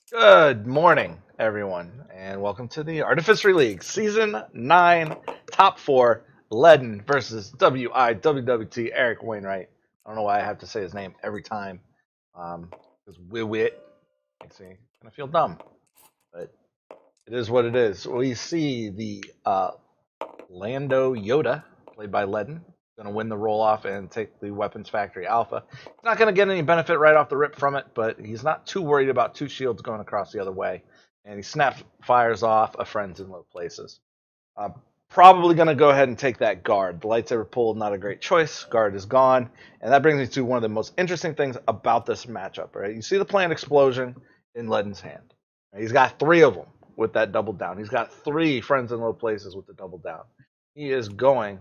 Good morning, everyone, and welcome to the Artificery League Season 9 Top 4 Leddon versus WIWWT Eric Wainwright. I don't know why I have to say his name every time. Because Wiwwt makes me kind of feel dumb, but it is what it is. We see the Lando Yoda, played by Leddon, going to win the roll off and take the Weapons Factory Alpha. He's not going to get any benefit right off the rip from it, but he's not too worried about two shields going across the other way. And he snap fires off a Friends in Low Places. Uh, Probably going to go ahead and take that guard. The lightsaber pull, not a great choice. Guard is gone. And that brings me to one of the most interesting things about this matchup. Right? You see the planned explosion in Leddon's hand. Right? He's got three of them with that double down. He's got three Friends in Low Places with the double down. He is going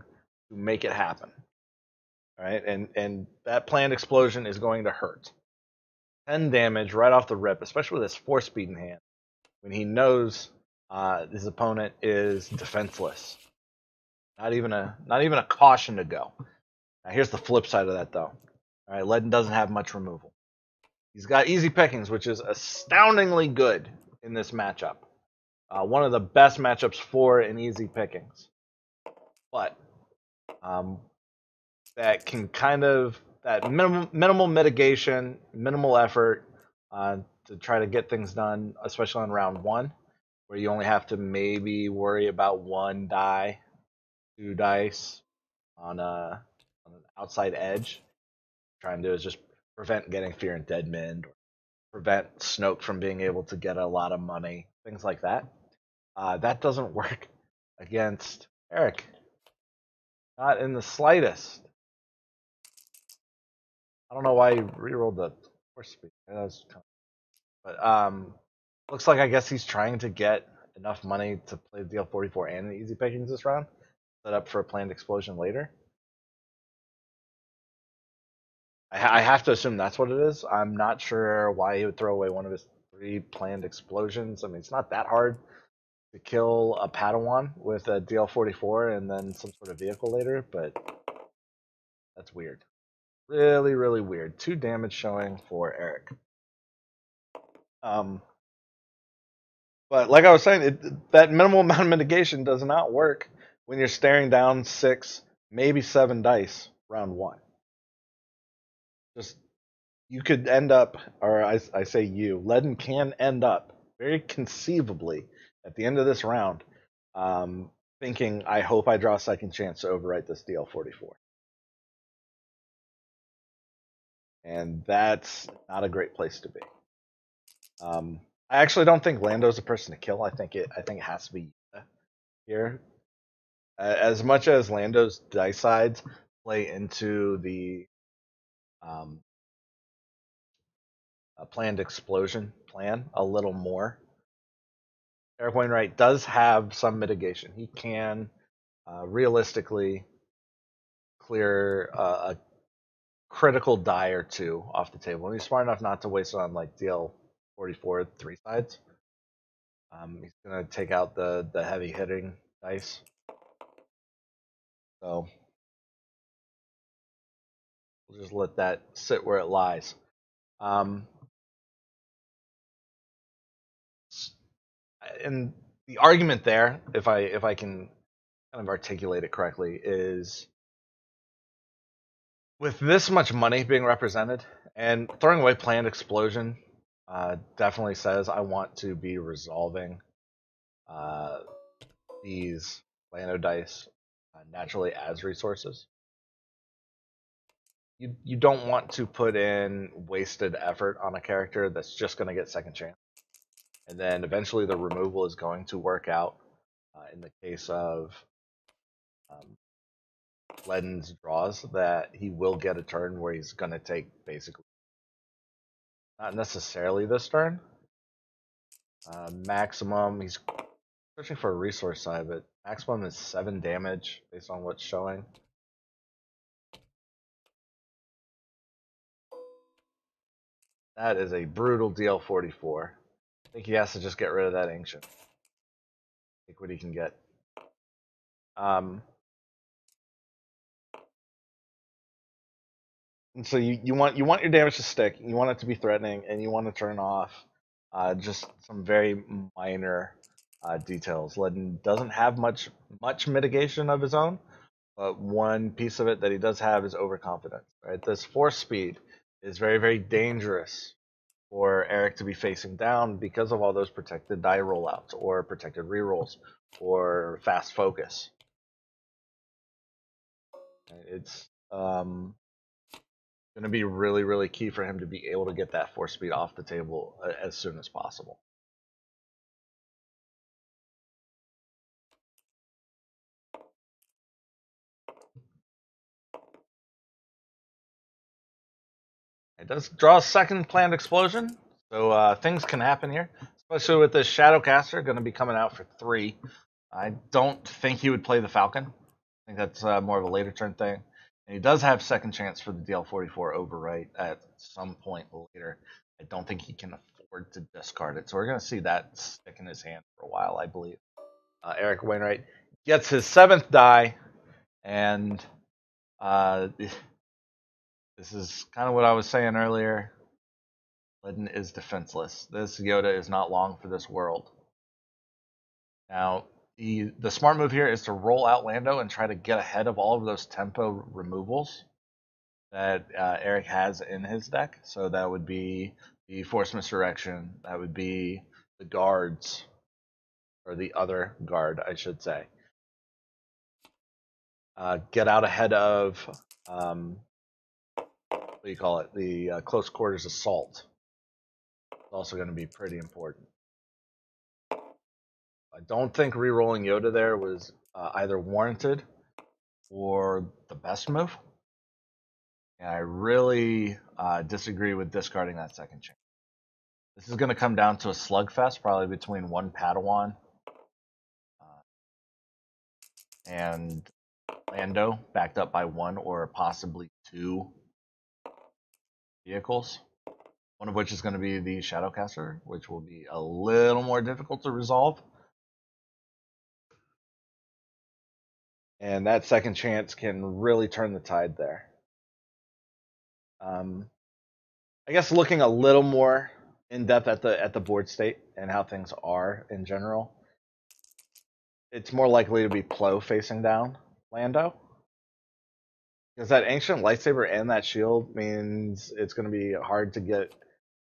to make it happen. Right? And that planned explosion is going to hurt. 10 damage right off the rip, especially with his 4-speed in hand, when he knows his opponent is defenseless. Not even a caution to go. Now here's the flip side of that though. All right, Leddon doesn't have much removal. He's got easy pickings, which is astoundingly good in this matchup. One of the best matchups for an easy pickings. But that can kind of that minimal mitigation, minimal effort to try to get things done, especially on round one, where you only have to maybe worry about one die, two dice on an outside edge. Trying to do is just prevent getting Fear and Dead Mind, or prevent Snoke from being able to get a lot of money, things like that. That doesn't work against Eric, not in the slightest. I don't know why he rerolled the force speed. That was kind of, but looks like I guess he's trying to get enough money to play the DL44 and the easy pickings this round, set up for a planned explosion later. I have to assume that's what it is. I'm not sure why he would throw away one of his three planned explosions. I mean, it's not that hard to kill a Padawan with a DL44 and then some sort of vehicle later, but that's weird. Really, really weird. 2 damage showing for Eric. Um, but like I was saying, that minimal amount of mitigation does not work when you're staring down 6, maybe 7 dice round 1. Just you could end up, or I say you, Leddon can end up very conceivably at the end of this round, thinking, I hope I draw a second chance to overwrite this DL44. And that's not a great place to be. I actually don't think Lando's a person to kill. I think it has to be Yoda here. As much as Lando's dice sides play into the um, planned explosion plan a little more, Eric Wainwright does have some mitigation. He can realistically clear a critical die or two off the table, and he's smart enough not to waste it on like DL44 3 sides. He's gonna take out the heavy hitting dice. So we'll just let that sit where it lies. Um, and the argument there, if I can kind of articulate it correctly, is with this much money being represented and throwing away planned explosion definitely says I want to be resolving uh, these Lano dice naturally as resources. You don't want to put in wasted effort on a character that's just going to get second chance, and then eventually the removal is going to work out. In the case of um, Leddon's draws, that he will get a turn where he's going to take basically not necessarily this turn. Maximum, he's searching for a resource side, but maximum is 7 damage based on what's showing. That is a brutal DL44. I think he has to just get rid of that ancient. Take what he can get. Um, and so you want your damage to stick. You want it to be threatening, and you want to turn off just some very minor details. Leddon doesn't have much mitigation of his own, but one piece of it that he does have is overconfidence. Right, this force speed is very dangerous for Eric to be facing down because of all those protected die rollouts or protected rerolls or fast focus. It's going to be really key for him to be able to get that force speed off the table as soon as possible. It does draw a second planned explosion, so things can happen here, especially with this Shadowcaster going to be coming out for 3. I don't think he would play the Falcon. I think that's more of a later turn thing. And he does have second chance for the DL44 overwrite at some point later. I don't think he can afford to discard it, so we're going to see that stick in his hand for a while, I believe. Eric Wainwright gets his 7th die, and this is kind of what I was saying earlier. Leddon is defenseless. This Yoda is not long for this world. Now, the smart move here is to roll out Lando and try to get ahead of all of those tempo removals that Eric has in his deck. So that would be the Force Misdirection. That would be the guards, or the other guard, I should say. Get out ahead of, what do you call it? The close quarters assault. It's also going to be pretty important. I don't think re-rolling Yoda there was either warranted or the best move. And I really disagree with discarding that second chance. This is going to come down to a slugfest, probably between one Padawan and Lando, backed up by 1 or possibly 2 vehicles. One of which is going to be the Shadowcaster, which will be a little more difficult to resolve. And that second chance can really turn the tide there. I guess looking a little more in depth at the board state and how things are in general, it's more likely to be Plo facing down Lando. Because that ancient lightsaber and that shield means it's going to be hard to get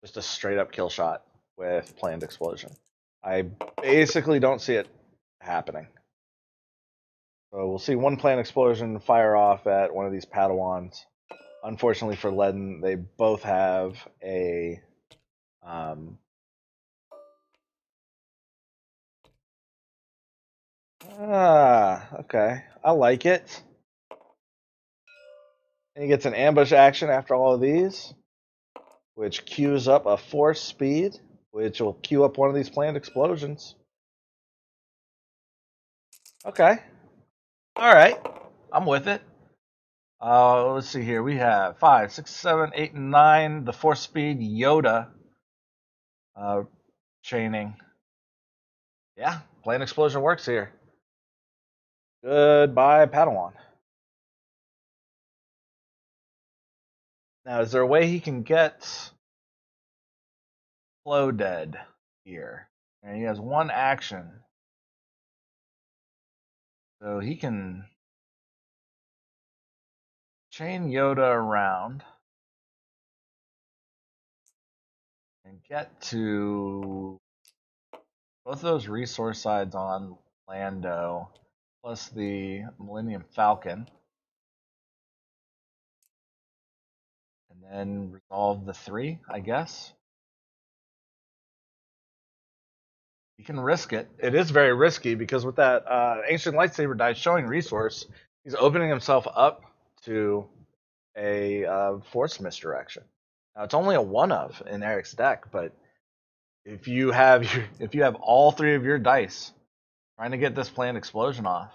just a straight up kill shot with planned explosion. I basically don't see it happening. So we'll see one planned explosion fire off at one of these Padawans. Unfortunately for Leddon, they both have a okay. I like it. And he gets an ambush action after all of these, which queues up a force speed, which will queue up one of these planned explosions. Okay. All right. I'm with it. Let's see here. We have 5, 6, 7, 8, and 9. The force speed Yoda chaining. Yeah, planned explosion works here. Goodbye, Padawan. Now, is there a way he can get Plo dead here? And he has 1 action. So he can chain Yoda around and get to both of those resource sides on Lando, plus the Millennium Falcon. And then resolve the 3, I guess. You can risk it. It is very risky because with that ancient lightsaber die showing resource, he's opening himself up to a force misdirection. Now it's only a 1 of in Eric's deck, but if you have all 3 of your dice trying to get this planned explosion off,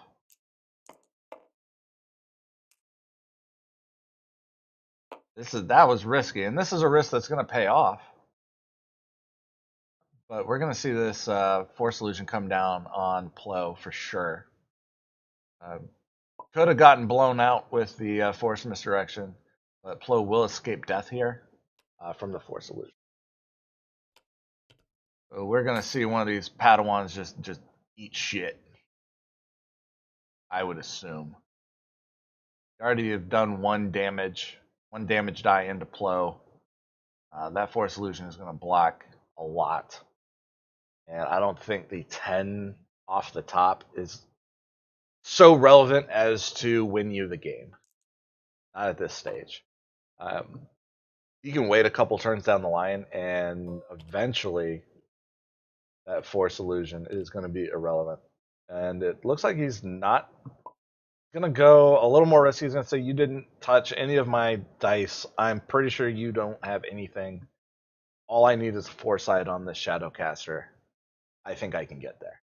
that was risky, and this is a risk that's going to pay off. But we're going to see this force illusion come down on Plo for sure. Could have gotten blown out with the force misdirection, but Plo will escape death here from the force illusion. So we're gonna see one of these Padawans just eat shit. I would assume. You already have done one damage die into Plo. That Force Illusion is gonna block a lot, and I don't think the 10 off the top is so relevant as to win you the game. Not at this stage. Um, you can wait a couple turns down the line, and eventually that Force Illusion is going to be irrelevant. And it looks like he's not going to go a little more risky. He's going to say, "You didn't touch any of my dice. I'm pretty sure you don't have anything. All I need is foresight on this Shadowcaster. I think I can get there."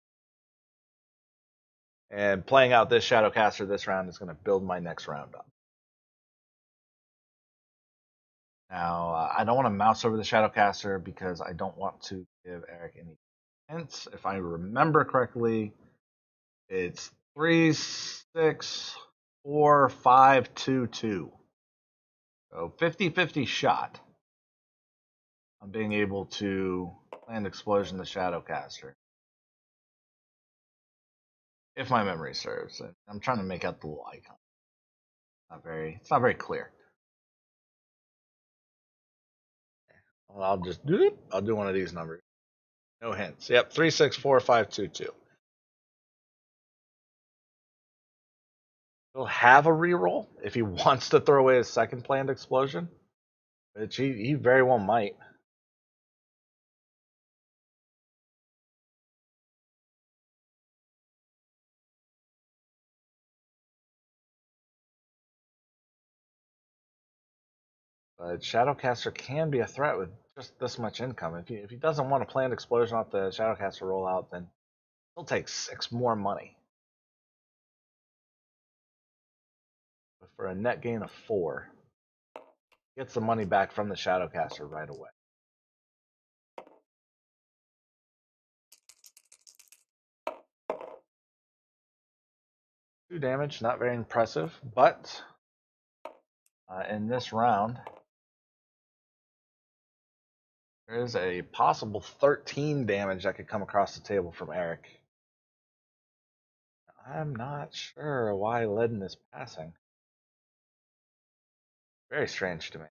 And playing out this Shadowcaster this round is going to build my next round up. Now, I don't want to mouse over the Shadowcaster because I don't want to give Eric any hints. If I remember correctly, it's 3, 6, 4, 5, 2, 2. So 50-50 shot on being able to land Explosion the Shadowcaster. If my memory serves. I'm trying to make out the little icon. It's not very clear. Well, I'll do one of these numbers. No hints. Yep, 3, 6, 4, 5, 2, 2. He'll have a reroll if he wants to throw away his second planned explosion, which he very well might. But Shadowcaster can be a threat with just this much income. If he doesn't want a planned explosion off the Shadowcaster rollout, then he'll take 6 more money. But for a net gain of 4, he gets the money back from the Shadowcaster right away. Two damage, not very impressive, but in this round, there is a possible 13 damage that could come across the table from Eric. I'm not sure why Leddon is passing. Very strange to me.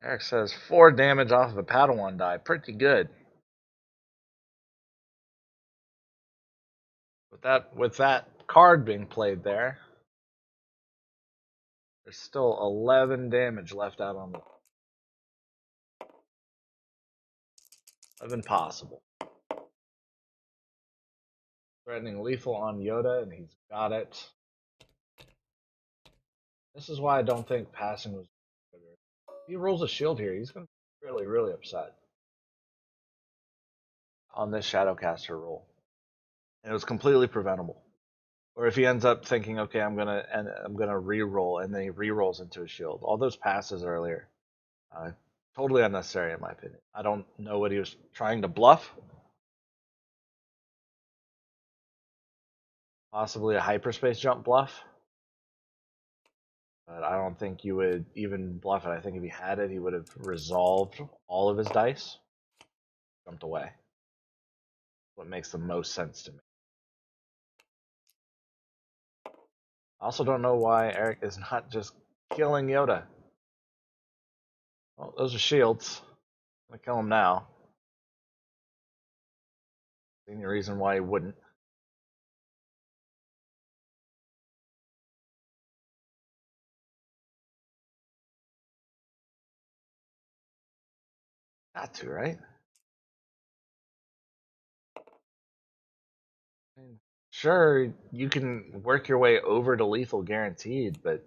Eric says 4 damage off of a Padawan die. Pretty good. With that card being played there, there's still 11 damage left out on the 11 possible. Threatening lethal on Yoda, and he's got it. This is why I don't think passing was good. If he rolls a shield here, he's going to be really, really upset on this Shadowcaster roll. And it was completely preventable. Or if he ends up thinking, okay, I'm gonna re-roll, and then he re-rolls into a shield. All those passes earlier, uh, totally unnecessary in my opinion. I don't know what he was trying to bluff. Possibly a hyperspace jump bluff. But I don't think you would even bluff it. I think if he had it, he would have resolved all of his dice, jumped away. What makes the most sense to me. I also don't know why Eric is not just killing Yoda. Well, those are shields. I'm gonna kill him now. Any reason why he wouldn't. Got to, right? Sure, you can work your way over to lethal guaranteed, but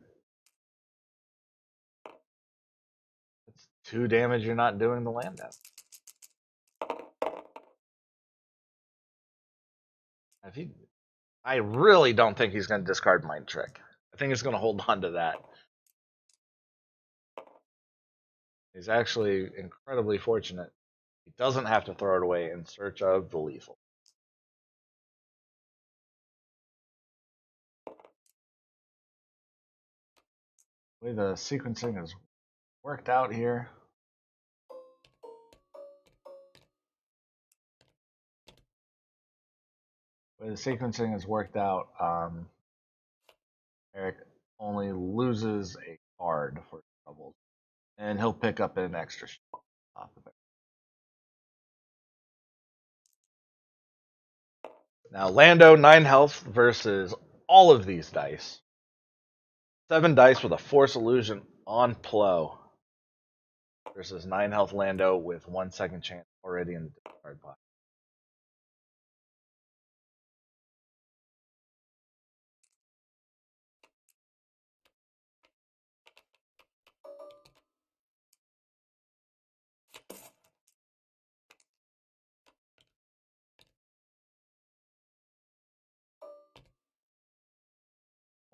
it's 2 damage you're not doing the land at. If he, I really don't think he's going to discard Mind Trick. I think he's going to hold on to that. He's actually incredibly fortunate. He doesn't have to throw it away in search of the lethal. way the sequencing is worked out here. The way the sequencing is worked out, Eric only loses a card for troubles, and he'll pick up an extra shot on top of it. Now, Lando, 9 health versus all of these dice. 7 dice with a Force Illusion on Plo versus 9 health Lando with 1 second chance already in the discard pile.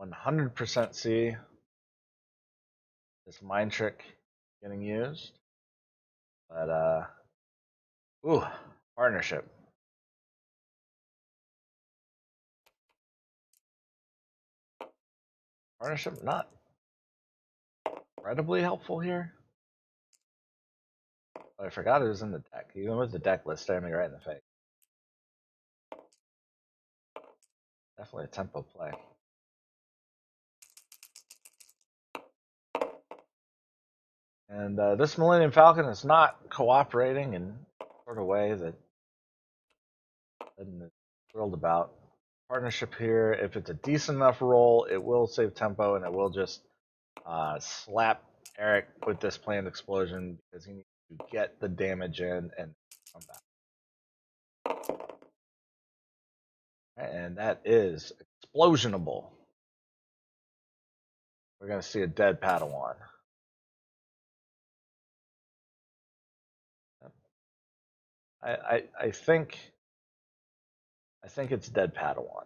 %100% see this mind trick getting used. But, ooh, partnership. Partnership not incredibly helpful here. But I forgot it was in the deck. Even with the deck list staring me right in the face. Definitely a tempo play. And this Millennium Falcon is not cooperating in sort of way that I'm thrilled about. Partnership here, if it's a decent enough roll, it will save tempo and it will just slap Eric with this planned explosion because he needs to get the damage in and come back. And that is explosionable. We're going to see a dead Padawan. I think it's dead Padawan.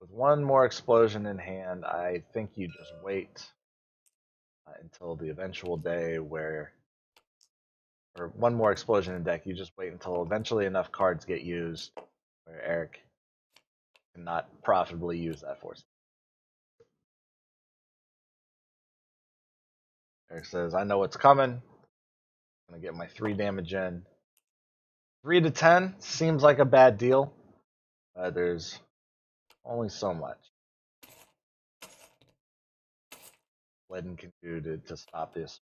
With one more explosion in hand, I think you just wait until the eventual day where, or one more explosion in deck, you just wait until eventually enough cards get used where Eric cannot profitably use that force. Eric says, I know what's coming. I'm going to get my 3 damage in. 3 to 10 seems like a bad deal. There's only so much Leddon can do to stop this.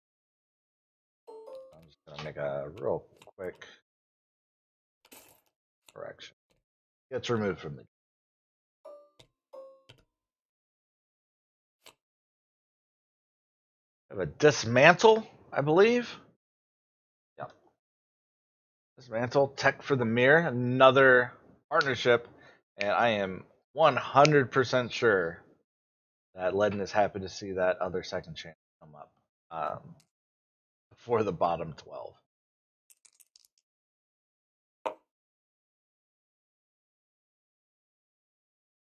I'm just going to make a real quick correction. Gets removed from the game. We have a dismantle, I believe. Yep. Dismantle, tech for the mirror, another partnership, and I am 100% sure that Leddon is happy to see that other second chance come up for the bottom 12.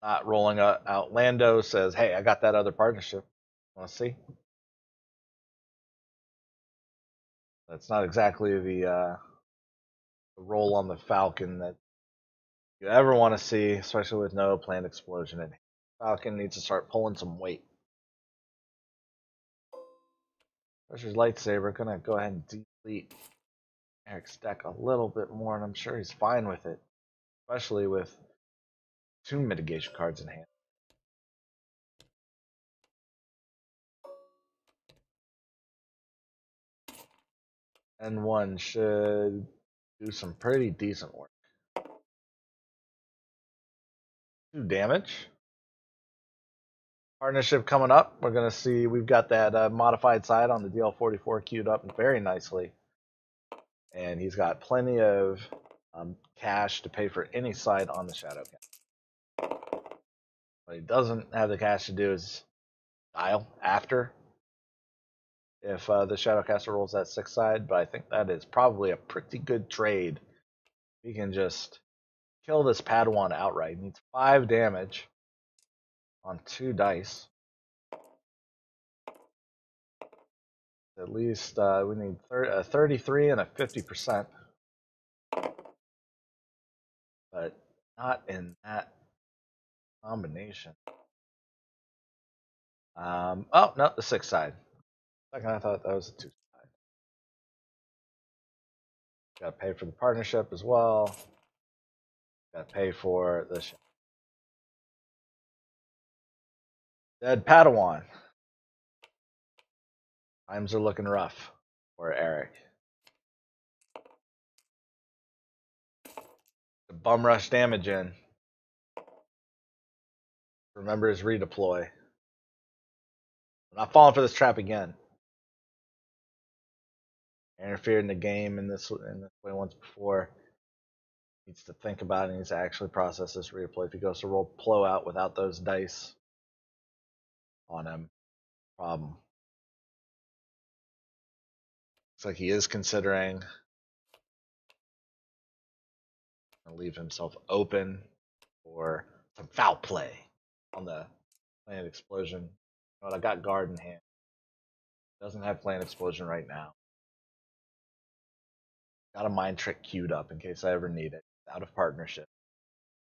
Not rolling out. Lando says, hey, I got that other partnership. Want to see? That's not exactly the roll on the Falcon that you ever want to see, especially with no planned explosion. And Falcon needs to start pulling some weight. Pressure's lightsaber gonna go ahead and deplete Eric's deck a little bit more, and I'm sure he's fine with it, especially with 2 mitigation cards in hand. And one should do some pretty decent work. 2 damage. Partnership coming up. We're going to see we've got that modified side on the DL44 queued up very nicely. And he's got plenty of cash to pay for any side on the Shadow Cat. What he doesn't have the cash to do is dial after if the Shadowcaster rolls that 6 side, but I think that is probably a pretty good trade. We can just kill this Padawan outright. He needs 5 damage on 2 dice. At least we need a 33 and a 50%. But not in that combination. Oh, no, the 6 side. Second, I thought that was the 2 side. Gotta pay for the partnership as well. Gotta pay for the Dead Padawan. Times are looking rough for Eric. The bum rush damage in. Remember his redeploy. I'm not falling for this trap again. Interfered in the game in this way once before. Needs to think about it. Needs to actually process this redeploy. If he goes to roll Plo out without those dice on him, problem. Looks like he is considering to leave himself open for some foul play on the Planet Explosion. You know what? I got guard in hand. Doesn't have Planet Explosion right now. Got a mind trick queued up in case I ever need it. Out of partnership,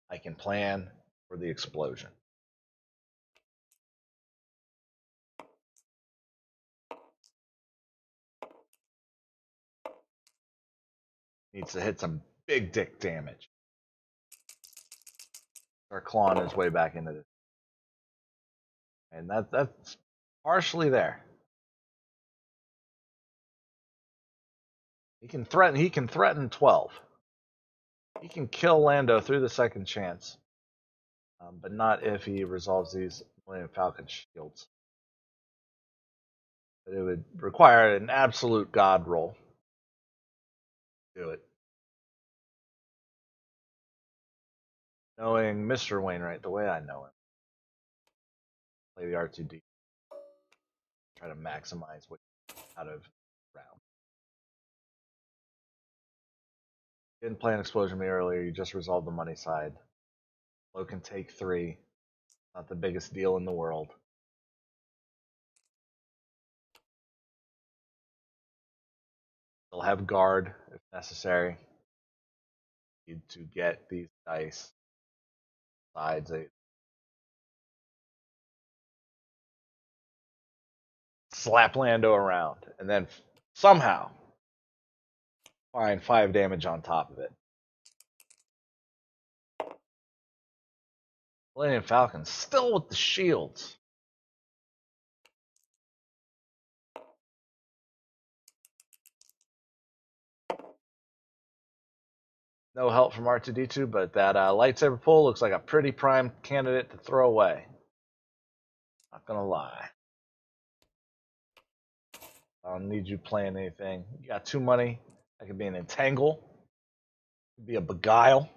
I can plan for the explosion. Needs to hit some big dick damage. Start clawing his way back into this. And that's partially there. He can threaten 12. He can kill Lando through the second chance. But not if he resolves these Millennium Falcon shields. But it would require an absolute god roll to do it. Knowing Mr. Wainwright the way I know him, play the R2D, try to maximize what out of round. Didn't play an explosion me earlier. You just resolved the money side. Low can take 3. Not the biggest deal in the world. They'll have guard if necessary. Need to get these dice sides. Slap Lando around, and then somehow find 5 damage on top of it. Millennium Falcon still with the shields. No help from R2D2, but that lightsaber pull looks like a pretty prime candidate to throw away. Not gonna lie. I don't need you playing anything. You got 2 money. That could be an entangle. Could be a beguile.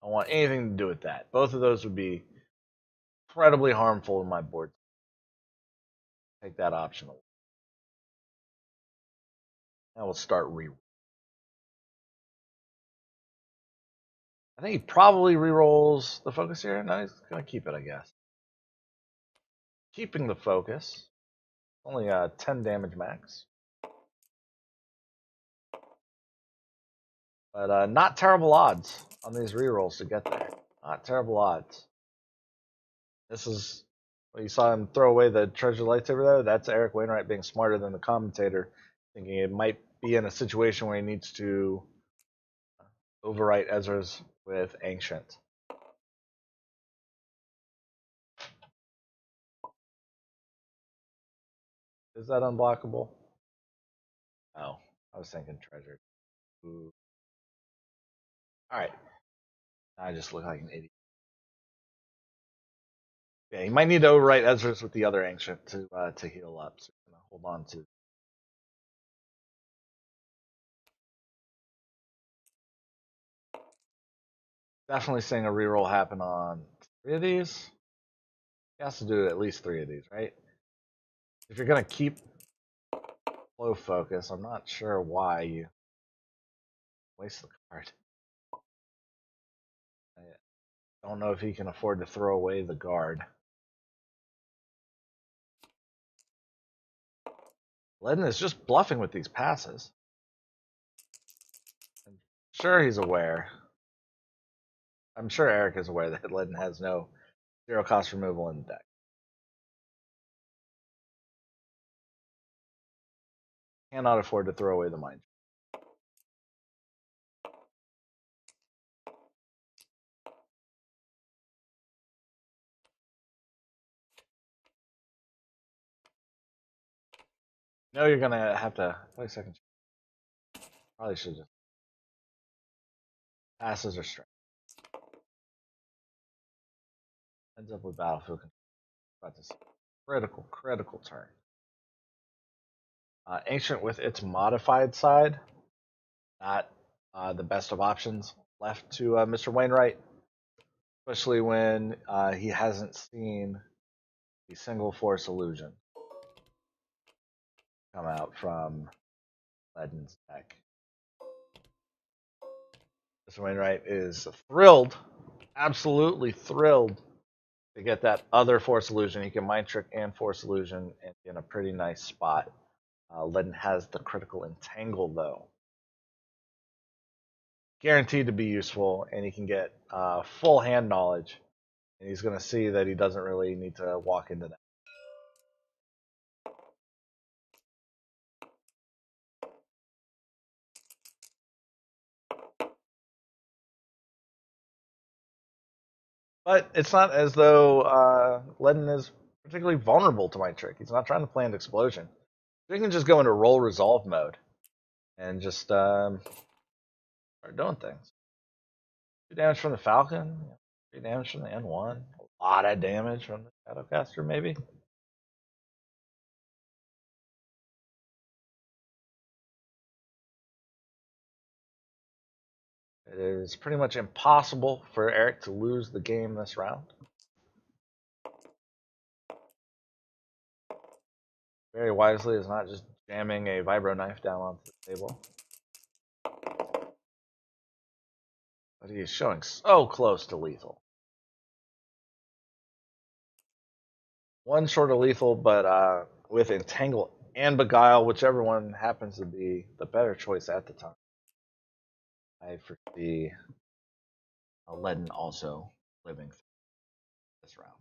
I don't want anything to do with that. Both of those would be incredibly harmful in my board. Take that option away. Now we'll start re. I think he probably re-rolls the focus here. No, he's gonna keep it, I guess. Keeping the focus. Only 10 damage max. But not terrible odds on these rerolls to get there. Not terrible odds. This is well, you saw him throw away the treasure lightsaber there. That's Eric Wainwright being smarter than the commentator, thinking it might be in a situation where he needs to overwrite Ezra's with Ancient. Is that unblockable? Oh, I was thinking treasure. Ooh. All right. I just look like an idiot. Yeah, you might need to overwrite Ezra's with the other Ancient to heal up. So hold on to. Definitely seeing a reroll happen on 3 of these. He has to do at least 3 of these, right? If you're gonna keep low focus, I'm not sure why you waste the card. I don't know if he can afford to throw away the guard. Leddon is just bluffing with these passes. I'm sure he's aware. I'm sure Eric is aware that Leddon has no 0 cost removal in the deck. Cannot afford to throw away the mind. No, you're gonna have to play second. Probably should just passes or strike. Ends up with battlefield control. About this critical turn. Ancient with its modified side, not the best of options left to Mr. Wainwright, especially when he hasn't seen the single force illusion come out from Leddon's deck. Mr. Wainwright is thrilled, absolutely thrilled to get that other force illusion. He can mind trick and force illusion and in a pretty nice spot. Leddon has the critical entangle though. Guaranteed to be useful, and he can get full hand knowledge, and he's going to see that he doesn't really need to walk into that. But it's not as though Leddon is particularly vulnerable to my trick. He's not trying to planned explosion. So he can just go into roll resolve mode and just start doing things. 2 damage from the Falcon, 3 damage from the N1, a lot of damage from the Shadowcaster, maybe. It is pretty much impossible for Eric to lose the game this round. Very wisely is not just jamming a vibro knife down onto the table. But he is showing so close to lethal. One short of lethal, but with Entangle and Beguile, whichever one happens to be the better choice at the time. I foresee Leddon also living through this round.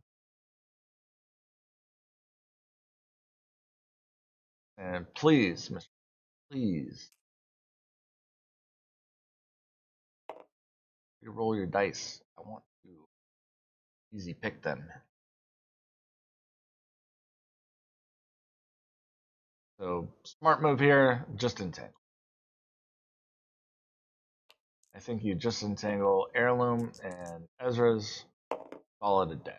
And please, Mr. Please, you roll your dice. I want to easy pick them. So smart move here, just entangle. I think you just entangle Heirloom and Ezra's. Call it a day.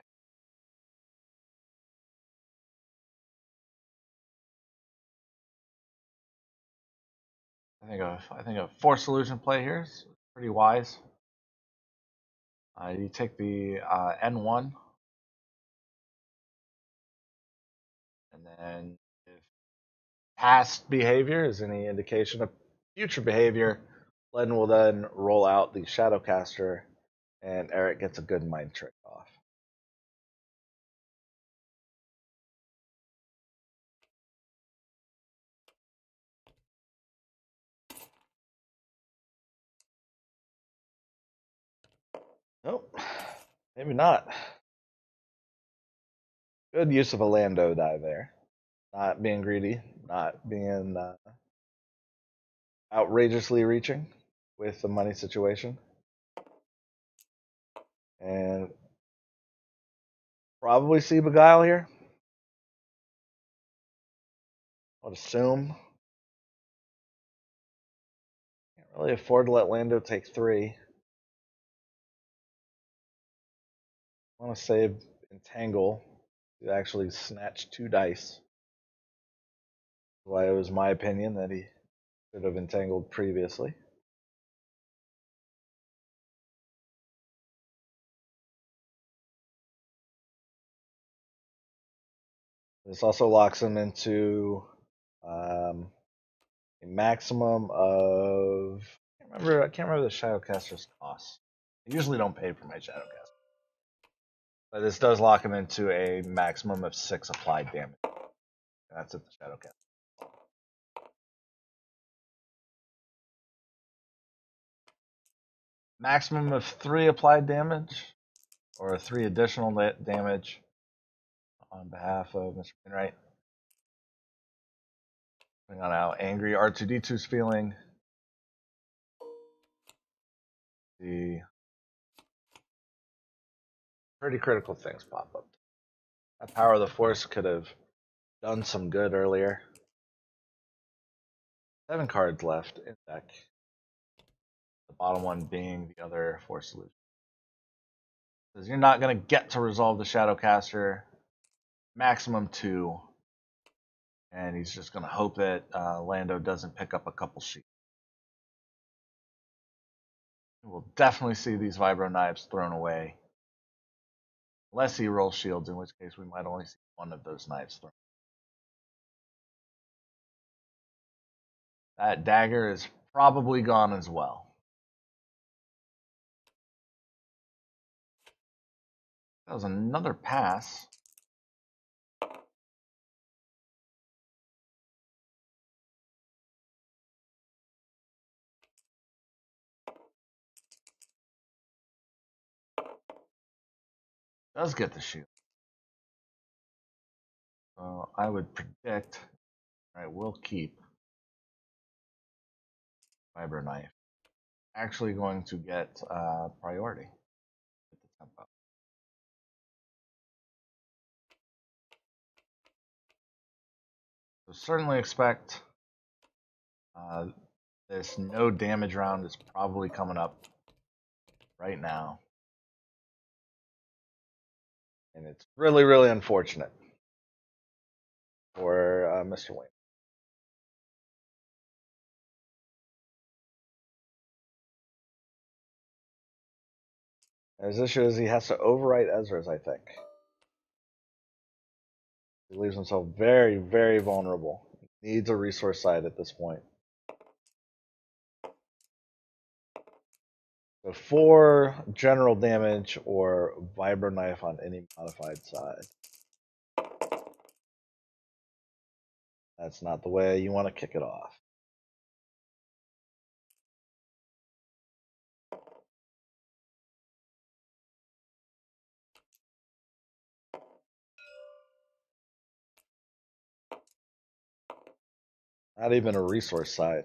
I think a force solution play here is pretty wise. You take the N1, and then if past behavior is any indication of future behavior, Leddon will then roll out the Shadowcaster, and Eric gets a good mind trick off. Nope, maybe not. Good use of a Lando die there. Not being greedy, not being outrageously reaching with the money situation. And probably see Beguile here. I would assume. Can't really afford to let Lando take 3. I want to save Entangle to actually snatch 2 dice. Why it was my opinion that he should have entangled previously. This also locks him into a maximum of. I can't remember the Shadowcaster's cost. I usually don't pay for my Shadowcaster, but this does lock him into a maximum of 6 applied damage. That's at the Shadowcaster. Maximum of 3 applied damage, or 3 additional damage on behalf of Mr. Wainwright. Depending on how angry R2D2's feeling. The pretty critical things pop up. That Power of the Force could have done some good earlier. 7 cards left in deck. The bottom one being the other Force solution. Because you're not going to get to resolve the Shadowcaster. Maximum 2. And he's just going to hope that Lando doesn't pick up a couple sheets. We'll definitely see these Vibro Knives thrown away. Unless he rolls shields, in which case we might only see one of those knives thrown. That dagger is probably gone as well. That was another pass. Does get the shield. So I would predict, alright, we'll keep Vibro Knife. Actually going to get priority at the tempo. So certainly expect this no damage round is probably coming up right now. And it's really, really unfortunate for Mr. Wayne. His issue is he has to overwrite Ezra's, I think. He leaves himself very, very vulnerable. He needs a resource side at this point. So 4 general damage or Vibro Knife on any modified side. That's not the way you want to kick it off. Not even a resource side.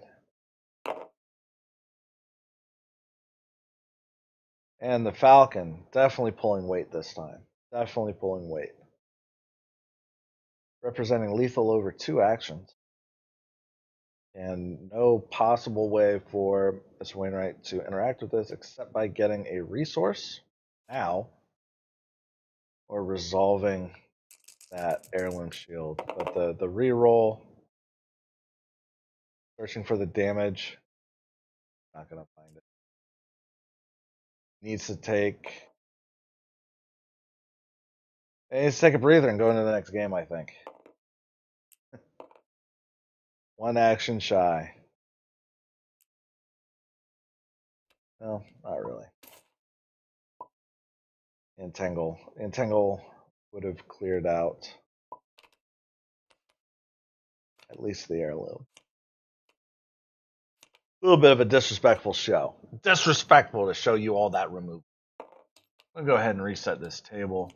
And the Falcon, definitely pulling weight this time. Definitely pulling weight. Representing lethal over 2 actions. And no possible way for Mr. Wainwright to interact with this except by getting a resource now or resolving that heirloom shield. But the reroll, searching for the damage, not going to find it. Needs to take a breather and go into the next game, I think. 1 action shy. Well, not really. Entangle. Entangle would have cleared out at least the heirloom. A little bit of a disrespectful show. Disrespectful to show you all that removal. I'm going to go ahead and reset this table.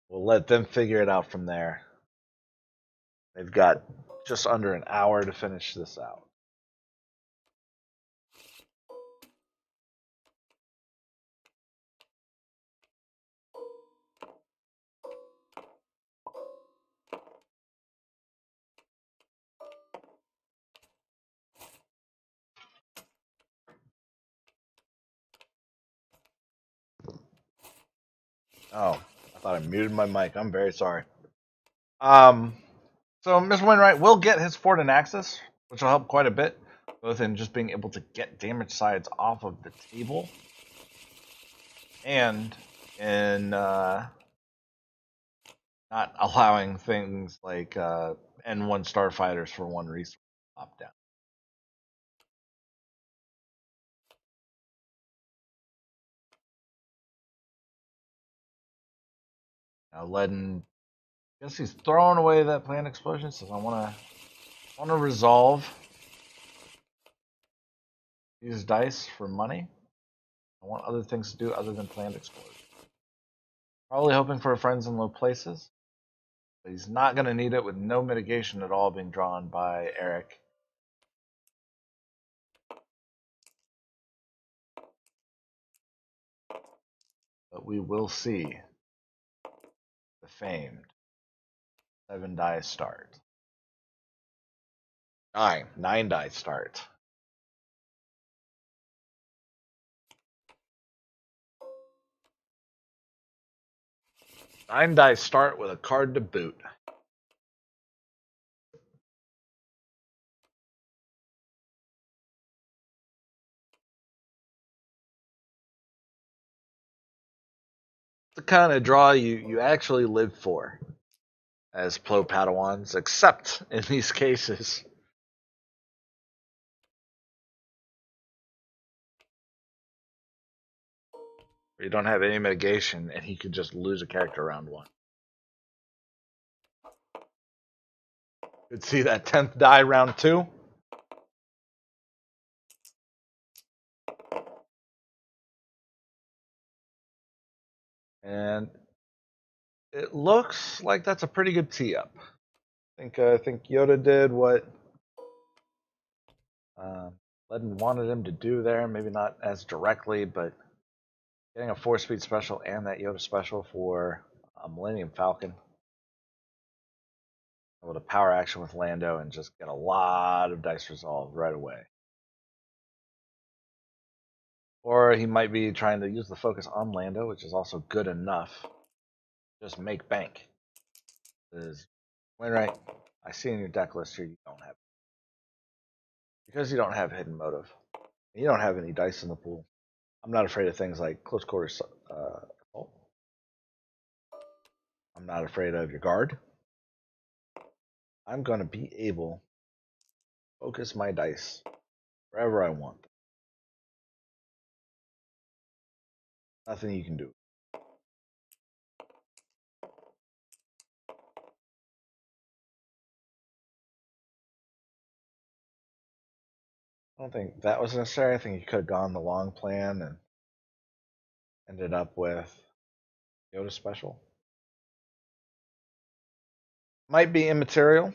We'll let them figure it out from there. They've got just under an hour to finish this out. Oh, I thought I muted my mic. I'm very sorry. So Mr. Wainwright will get his Fort and Axis, which will help quite a bit, both in just being able to get damage sides off of the table and in not allowing things like N1 starfighters for 1 resource to pop down. Now Leddon, I guess he's throwing away that plant explosion. Says I want to resolve Use dice for money. I want other things to do other than planned explosion. Probably hoping for friends in low places. But he's not going to need it with no mitigation at all being drawn by Eric. But we will see the famed 7 die start. 9 die start. 9 die start with a card to boot. The kind of draw you actually live for as Plo Padawans, except in these cases. Where you don't have any mitigation and he could just lose a character round 1. Could see that 10th die round 2. And it looks like that's a pretty good tee up. I think Yoda did what Leddon wanted him to do there. Maybe not as directly, but getting a 4-speed special and that Yoda special for a Millennium Falcon. Able to power action with Lando and just get a lot of dice resolved right away. Or he might be trying to use the focus on Lando, which is also good enough. Just make bank. Because Wainwright, I see in your deck list here you don't have it. Because you don't have hidden motive. You don't have any dice in the pool. I'm not afraid of things like close quarters assault. I'm not afraid of your guard. I'm going to be able to focus my dice wherever I want. Nothing you can do. I don't think that was necessary. I think he could have gone the long plan and ended up with Yoda special. Might be immaterial.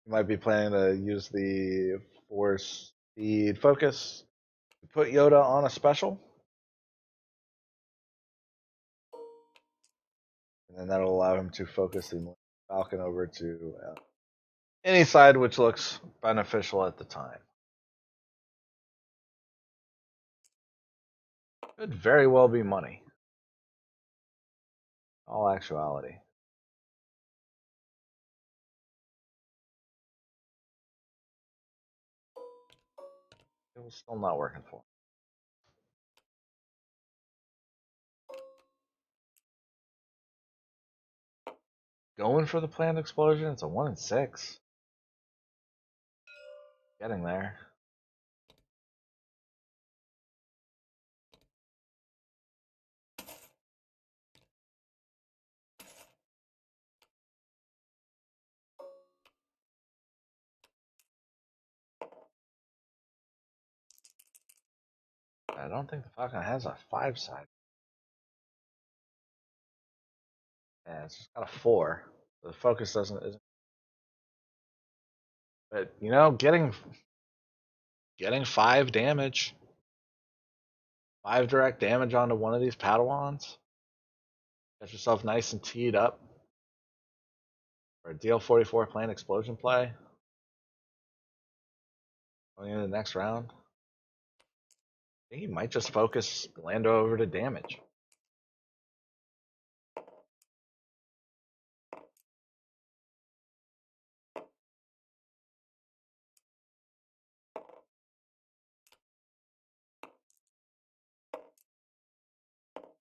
You might be planning to use the force speed focus to put Yoda on a special. And then that'll allow him to focus the Falcon over to any side which looks beneficial at the time. Could very well be money. All actuality. It was still not working for him. Going for the planned explosion. It's a 1 in 6. Getting there. I don't think the Falcon has a 5 side. Yeah, it's just got a 4. The focus isn't. But you know, getting 5 damage, 5 direct damage onto one of these Padawans. Get yourself nice and teed up for a DL44 planned explosion play. Going into the next round. I think he might just focus Lando over to damage.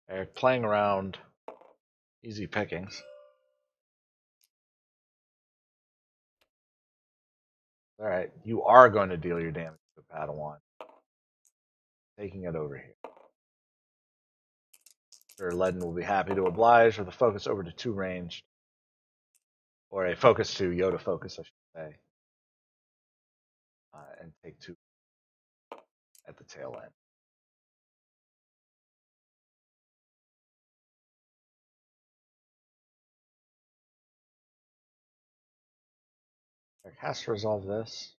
They're playing around easy pickings. Alright, you are going to deal your damage to Padawan. Taking it over here. Sure, Leddon will be happy to oblige with a focus over to 2 ranged. Or a focus to Yoda focus, I should say. take 2 at the tail end. Eric has to resolve this.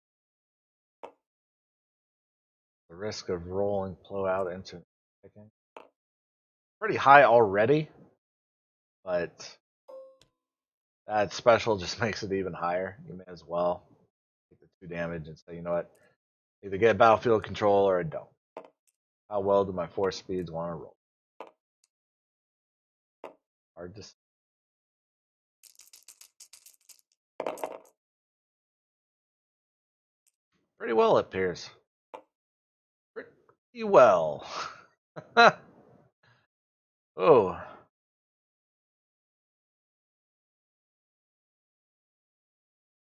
The risk of rolling Plow out into picking. Pretty high already, but that special just makes it even higher. You may as well take the 2 damage and say, you know what, either get battlefield control or I don't. How well do my 4 speeds want to roll? Hard to say. Pretty well, it appears. Pretty well. Oh.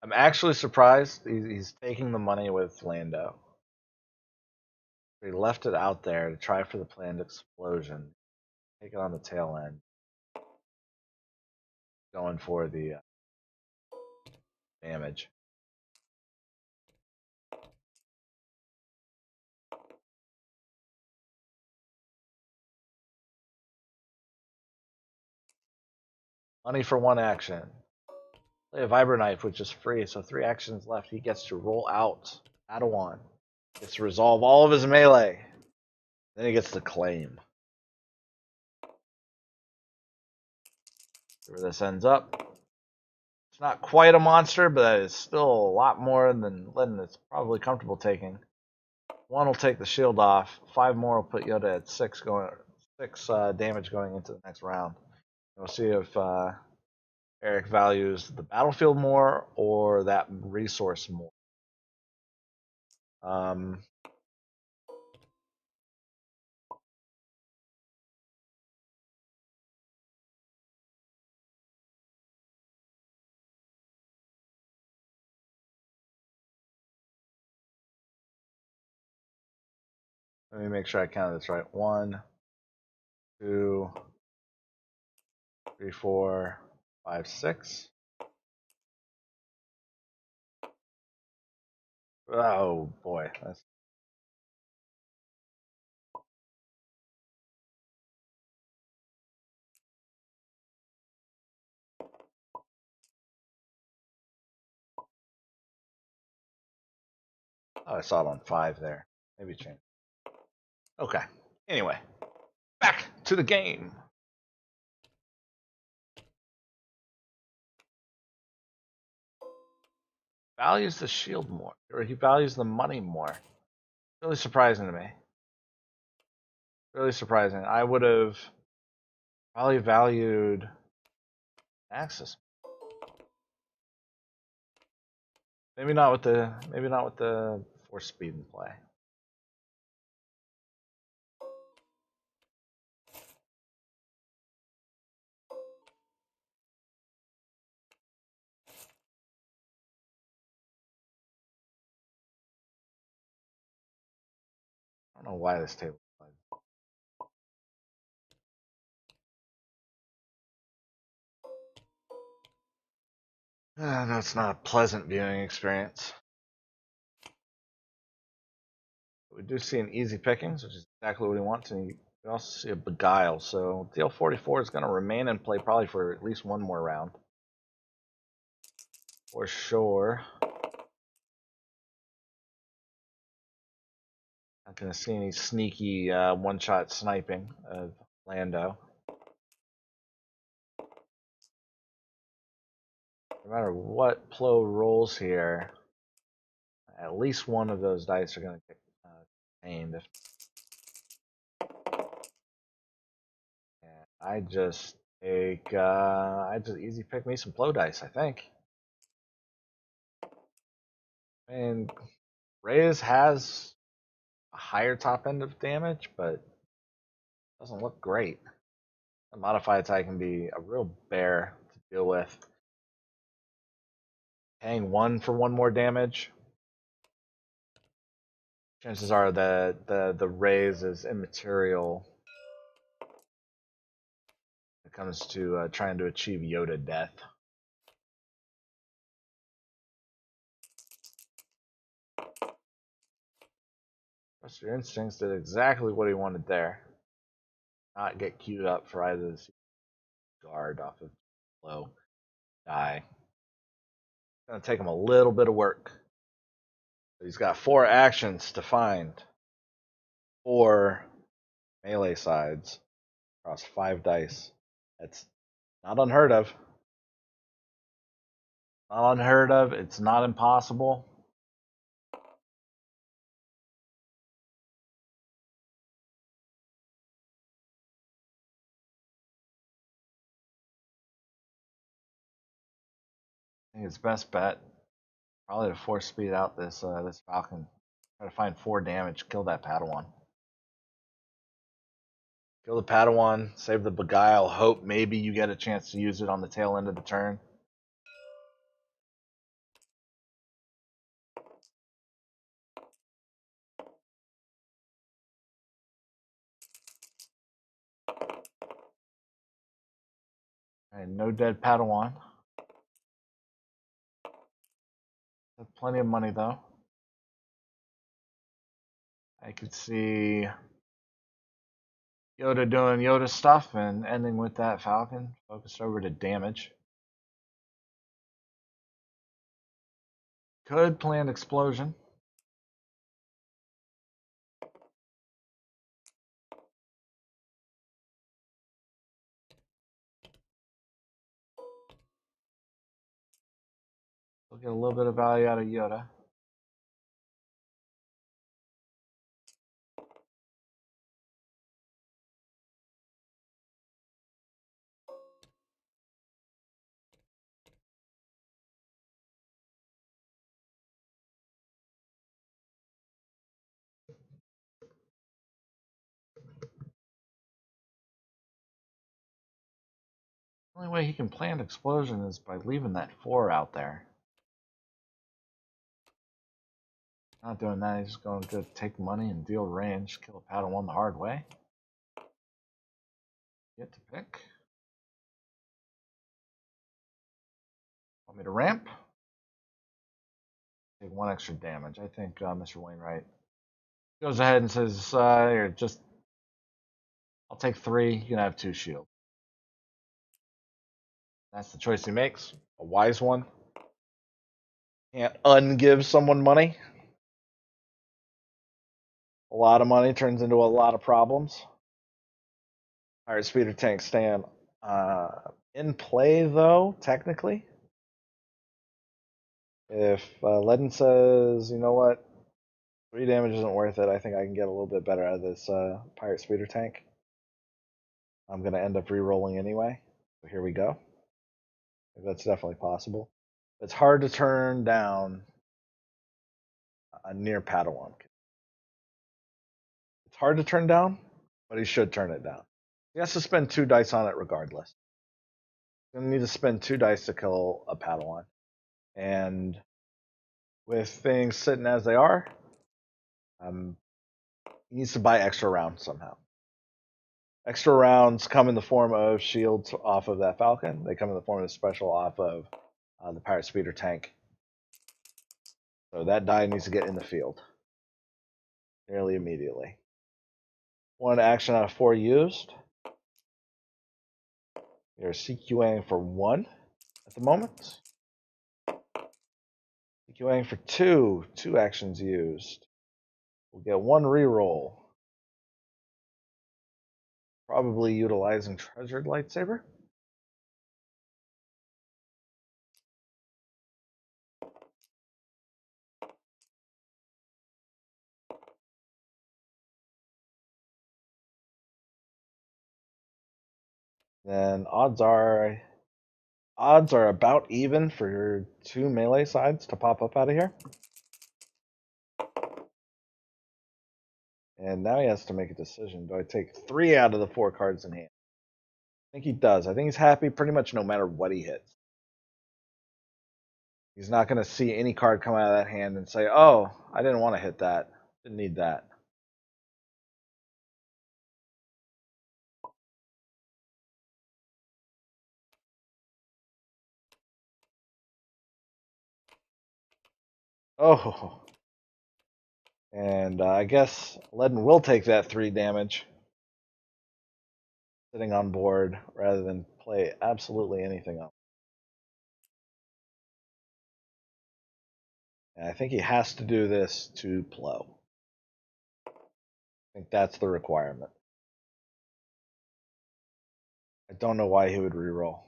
I'm actually surprised he's taking the money with Lando. He left it out there to try for the planned explosion. Take it on the tail end. Going for the damage. Money for 1 action. Play a Vibro Knife, which is free, so 3 actions left. He gets to roll out Padawan. Gets to resolve all of his melee. Then he gets to claim. See where this ends up. It's not quite a monster, but that is still a lot more than Leddon is probably comfortable taking. 1 will take the shield off. 5 more will put Yoda at 6 damage going into the next round. We'll see if Eric values the battlefield more or that resource more. Let me make sure I counted this right. 1, 2, 3, 4, 5, 6. Oh boy, that's oh, I saw it on 5 there. Maybe change. Okay. Anyway, back to the game. Values the shield more, or he values the money more. Really surprising to me. Really surprising. I would have probably valued Axis. Maybe not with the 4 speed in play. I don't know why this table. No, it's not a pleasant viewing experience. We do see an easy pickings, which is exactly what we want, and we also see a beguile. So DL44 is going to remain in play probably for at least 1 more round, for sure. Not going to see any sneaky 1-shot sniping of Lando. No matter what Plo rolls here, at least 1 of those dice are going to get aimed. And I just take, I just easy pick me some Plo dice, I think. And Reyes has a higher top end of damage, but doesn't look great. A modified attack can be a real bear to deal with. Paying 1 for 1 more damage. Chances are that the raise is immaterial when it comes to trying to achieve Yoda death. Trust your instincts did exactly what he wanted there. Not get queued up for either the guard off of low die. It's gonna take him a little bit of work. But he's got 4 actions to find 4 melee sides across 5 dice. That's not unheard of. Not unheard of. It's not impossible. I think his best bet probably to force speed out this this Falcon. Try to find 4 damage, kill that Padawan. Kill the Padawan, save the Beguile, hope maybe you get a chance to use it on the tail end of the turn. And no dead Padawan. Plenty of money though. I could see Yoda doing Yoda stuff and ending with that Falcon. Focused over to damage. Could planned explosion. We'll get a little bit of value out of Yoda. The only way he can plan explosion is by leaving that 4 out there. Not doing that, he's just going to take money and deal range, kill a Padawan the hard way. Get to pick. Want me to ramp? Take 1 extra damage. I think Mr. Wainwright goes ahead and says, here, just, I'll take 3, you can have 2 shield. That's the choice he makes. A wise one. Can't ungive someone money. A lot of money turns into a lot of problems. Pirate Speeder Tank stand in play, though, technically. If Leddon says, you know what, 3 damage isn't worth it, I think I can get a little bit better out of this Pirate Speeder Tank. I'm going to end up re-rolling anyway. So here we go. That's definitely possible. It's hard to turn down a near Padawan. It's hard to turn down, but he should turn it down. He has to spend 2 dice on it regardless. He's going to need to spend 2 dice to kill a Padawan. And with things sitting as they are, he needs to buy extra rounds somehow. Extra rounds come in the form of shields off of that Falcon. They come in the form of special off of the Pirate Speeder Tank. So that die needs to get in the field nearly immediately. 1 action out of 4 used. You're CQing for 1 at the moment. CQing for 2. 2 actions used. We'll get 1 reroll. Probably utilizing Treasured Lightsaber. Then odds are about even for your 2 melee sides to pop up out of here. And now he has to make a decision. Do I take 3 out of the 4 cards in hand? I think he does. I think he's happy pretty much no matter what he hits. He's not going to see any card come out of that hand and say, oh, I didn't want to hit that. Didn't need that. Oh, And I guess Leddon will take that 3 damage sitting on board rather than play absolutely anything else. And I think he has to do this to Plow. I think that's the requirement. I don't know why he would reroll.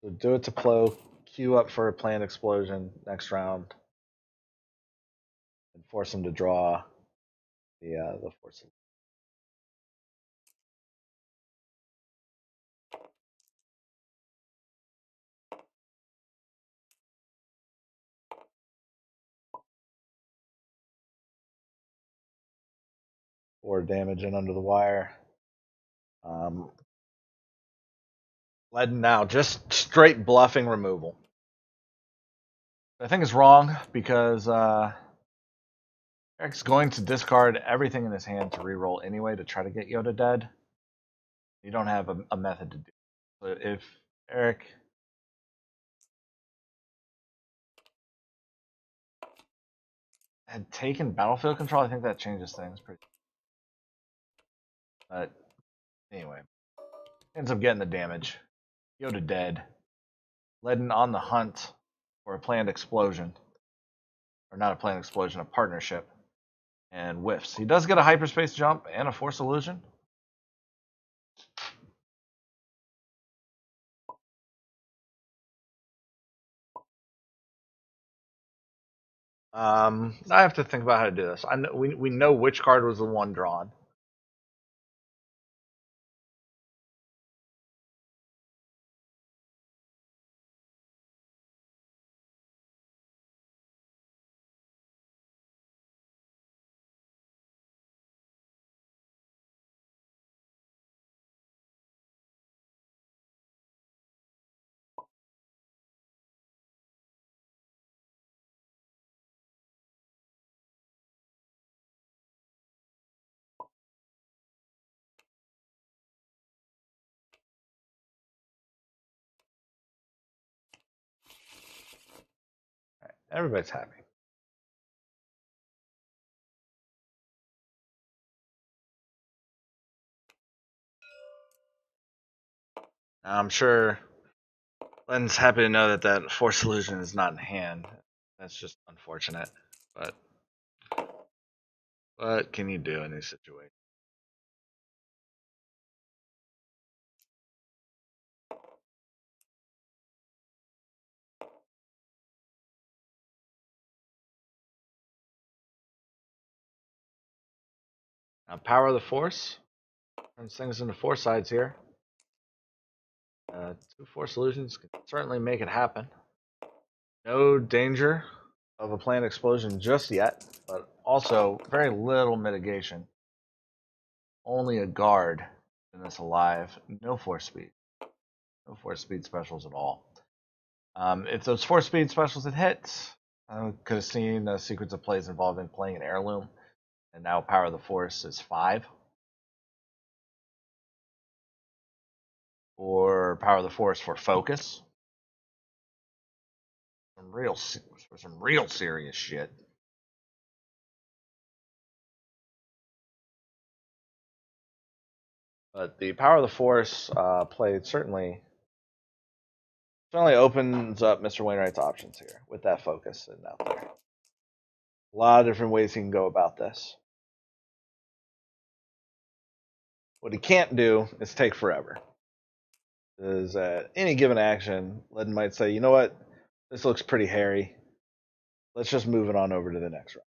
So do it to Plow, queue up for a planned explosion next round, and force him to draw the force. Or damage in under the wire. Leddon now just straight bluffing removal. I think it's wrong because Eric's going to discard everything in his hand to reroll anyway to try to get Yoda dead. You don't have a method to do it. So if Eric had taken battlefield control, I think that changes things pretty. But anyway, ends up getting the damage. Yoda dead. Leddon on the hunt for a planned explosion. Or not a planned explosion, a partnership. And whiffs. He does get a hyperspace jump and a force illusion. I have to think about how to do this. I know, we know which card was the one drawn. Everybody's happy. I'm sure Len's happy to know that that force illusion is not in hand. That's just unfortunate. But what can you do in these situations? Now, power of the force turns things into 4 sides here. 2 force illusions can certainly make it happen. No danger of a planned explosion just yet, but also very little mitigation. Only a guard in this alive. No force speed. No force speed specials at all. If those force speed specials had hit, I could have seen a sequence of plays involving playing an heirloom, and now power of the force is 5. Or power of the force for focus. Some real serious shit. But the power of the force play certainly opens up Mr. Wainwright's options here with that focus sitting out there. A lot of different ways he can go about this. What he can't do is take forever. Because at any given action, Leddon might say, you know what, this looks pretty hairy. Let's just move it on over to the next round.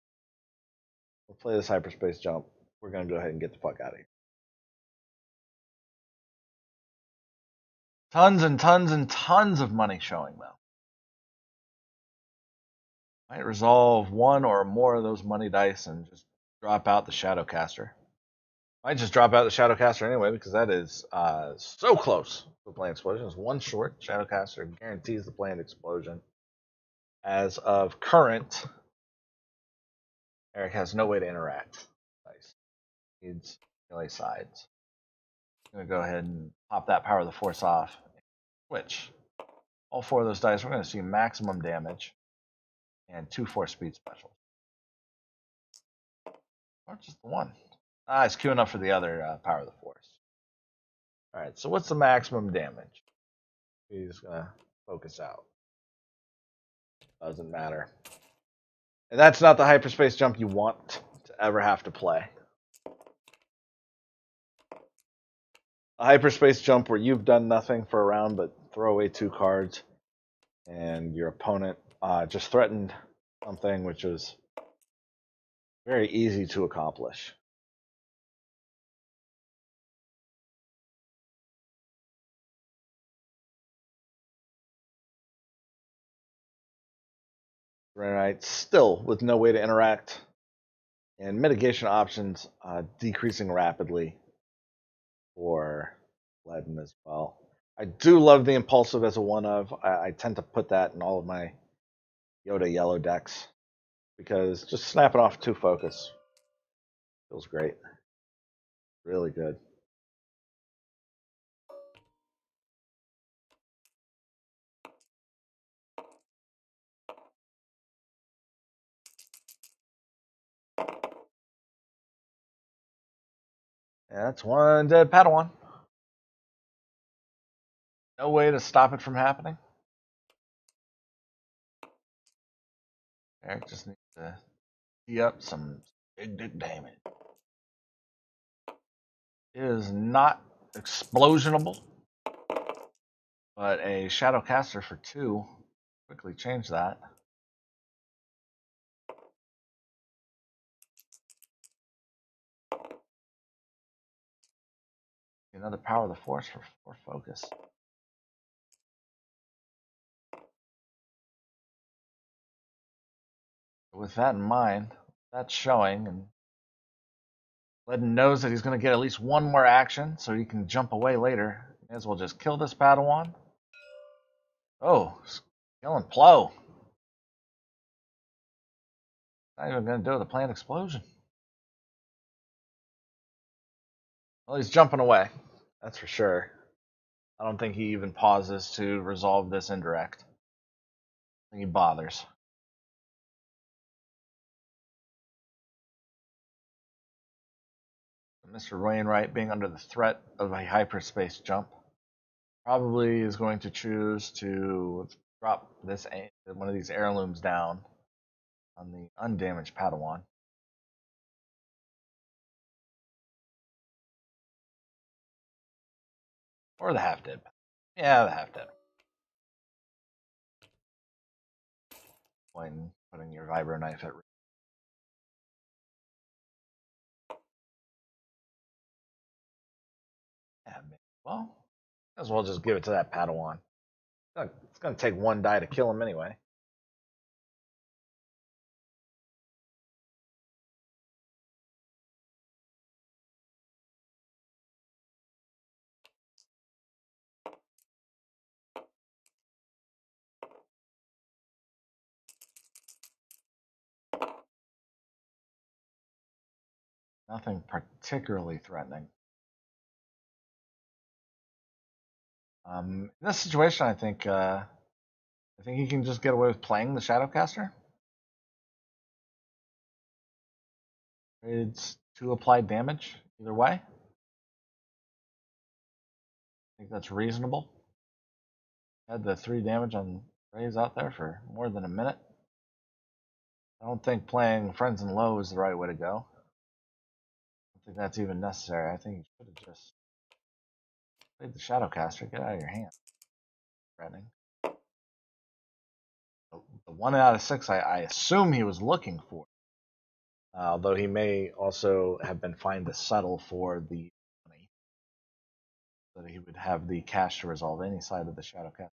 We'll play this hyperspace jump. We're going to go ahead and get the fuck out of here. Tons and tons and tons of money showing, though. Might resolve one or more of those money dice and just drop out the Shadowcaster. Might just drop out the Shadowcaster anyway because that is so close to planned explosion. It's one short. Shadowcaster guarantees the planned explosion. As of current, Eric has no way to interact. Nice. Needs melee sides. I'm going to go ahead and pop that power of the force off. Switch. all 4 of those dice, we're going to see maximum damage and 2 force speed specials. Or just the one. It's queuing up for the other power of the force. Alright, so what's the maximum damage? He's going to focus out. Doesn't matter. And that's not the hyperspace jump you want to ever have to play. A hyperspace jump where you've done nothing for a round but throw away 2 cards, and your opponent just threatened something which was very easy to accomplish. Right, still with no way to interact, and mitigation options decreasing rapidly for Leddon as well. I do love the impulsive as a one of. I tend to put that in all of my Yoda yellow decks because just snapping off 2 focus feels great. Really good. Yeah, that's 1 dead Padawan. No way to stop it from happening. Eric just needs to tee up some big damage. It is not explosionable, but a Shadowcaster for 2 quickly changed that. Another power of the force for 4 focus. With that in mind, that's showing, and Leddon knows that he's going to get at least 1 more action, so he can jump away later. May as well just kill this Padawan. Oh, killing Plo. Not even going to do the planned explosion. Well, he's jumping away. That's for sure. I don't think he even pauses to resolve this indirect. I think he bothers. Mr. Wainwright, being under the threat of a hyperspace jump, probably is going to choose to drop this one of these heirlooms down on the undamaged Padawan. Or the half-dead. Yeah, the half-dead. When putting your vibro knife at risk. Yeah, well, as well just give it to that Padawan. It's going to take 1 die to kill him anyway. Nothing particularly threatening. In this situation, I think he can just get away with playing the Shadowcaster. It's 2 applied damage either way. I think that's reasonable. Had the 3 damage on Rays out there for more than a minute. I don't think playing Friends in Low is the right way to go. I don't think that's even necessary. I think you should have just played the Shadowcaster. Get out of your hand. Threatening. The 1 out of 6 I assume he was looking for. Although he may also have been fine to settle for the money. So that he would have the cash to resolve any side of the Shadowcaster.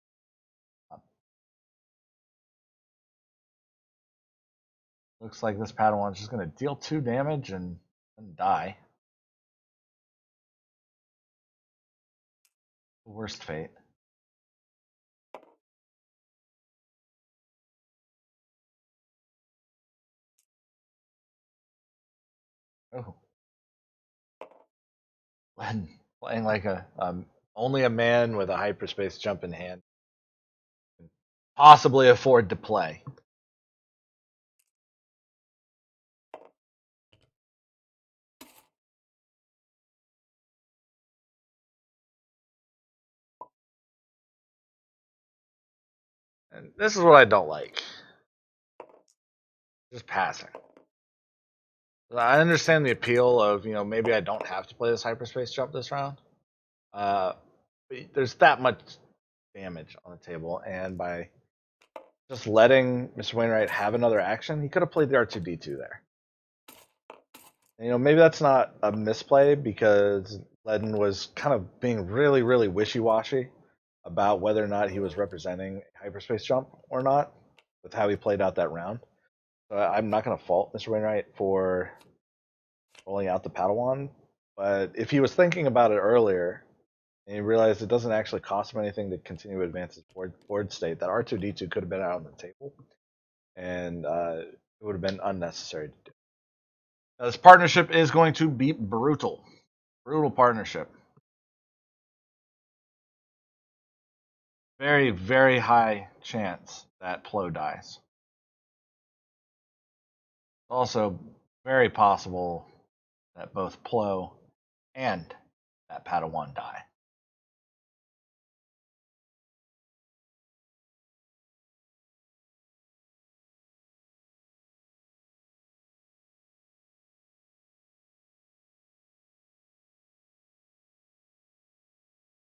Looks like this Padawan's just going to deal 2 damage and then die. Worst fate. Oh. Playing like only a man with a hyperspace jump in hand. possibly afford to play. And this is what I don't like. Just passing. I understand the appeal of, maybe I don't have to play this hyperspace jump this round. But there's that much damage on the table, and by just letting Mr. Wainwright have another action, he could have played the R2D2 there. And, maybe that's not a misplay because Leddon was kind of being really, really wishy-washy about whether or not he was representing hyperspace jump or not with how he played out that round. So I'm not going to fault Mr. Wainwright for rolling out the Padawan, but if he was thinking about it earlier and he realized it doesn't actually cost him anything to continue to advance his board state, that R2D2 could have been out on the table, and it would have been unnecessary to do. Now, this partnership is going to be brutal. Brutal partnership. Very, very high chance that Plo dies. Also, very possible that both Plo and that Padawan die.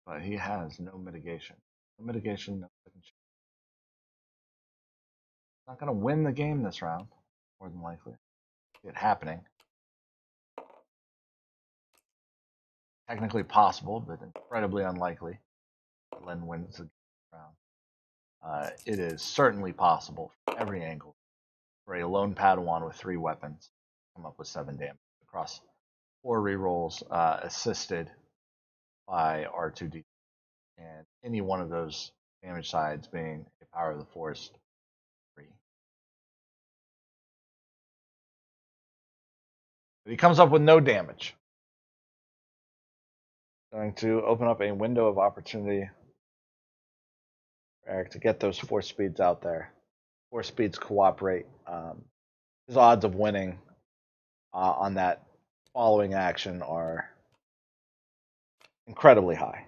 But he has no mitigation. No mitigation, no second chance. Not going to win the game this round, more than likely. It happening. Technically possible, but incredibly unlikely. Len wins the round. It is certainly possible from every angle for a lone Padawan with 3 weapons to come up with 7 damage across 4 rerolls, assisted by R2D, and any one of those damage sides being a Power of the Forest 3. But he comes up with no damage. Going to open up a window of opportunity for Eric to get those 4 speeds out there. 4 speeds cooperate. His odds of winning on that following action are incredibly high.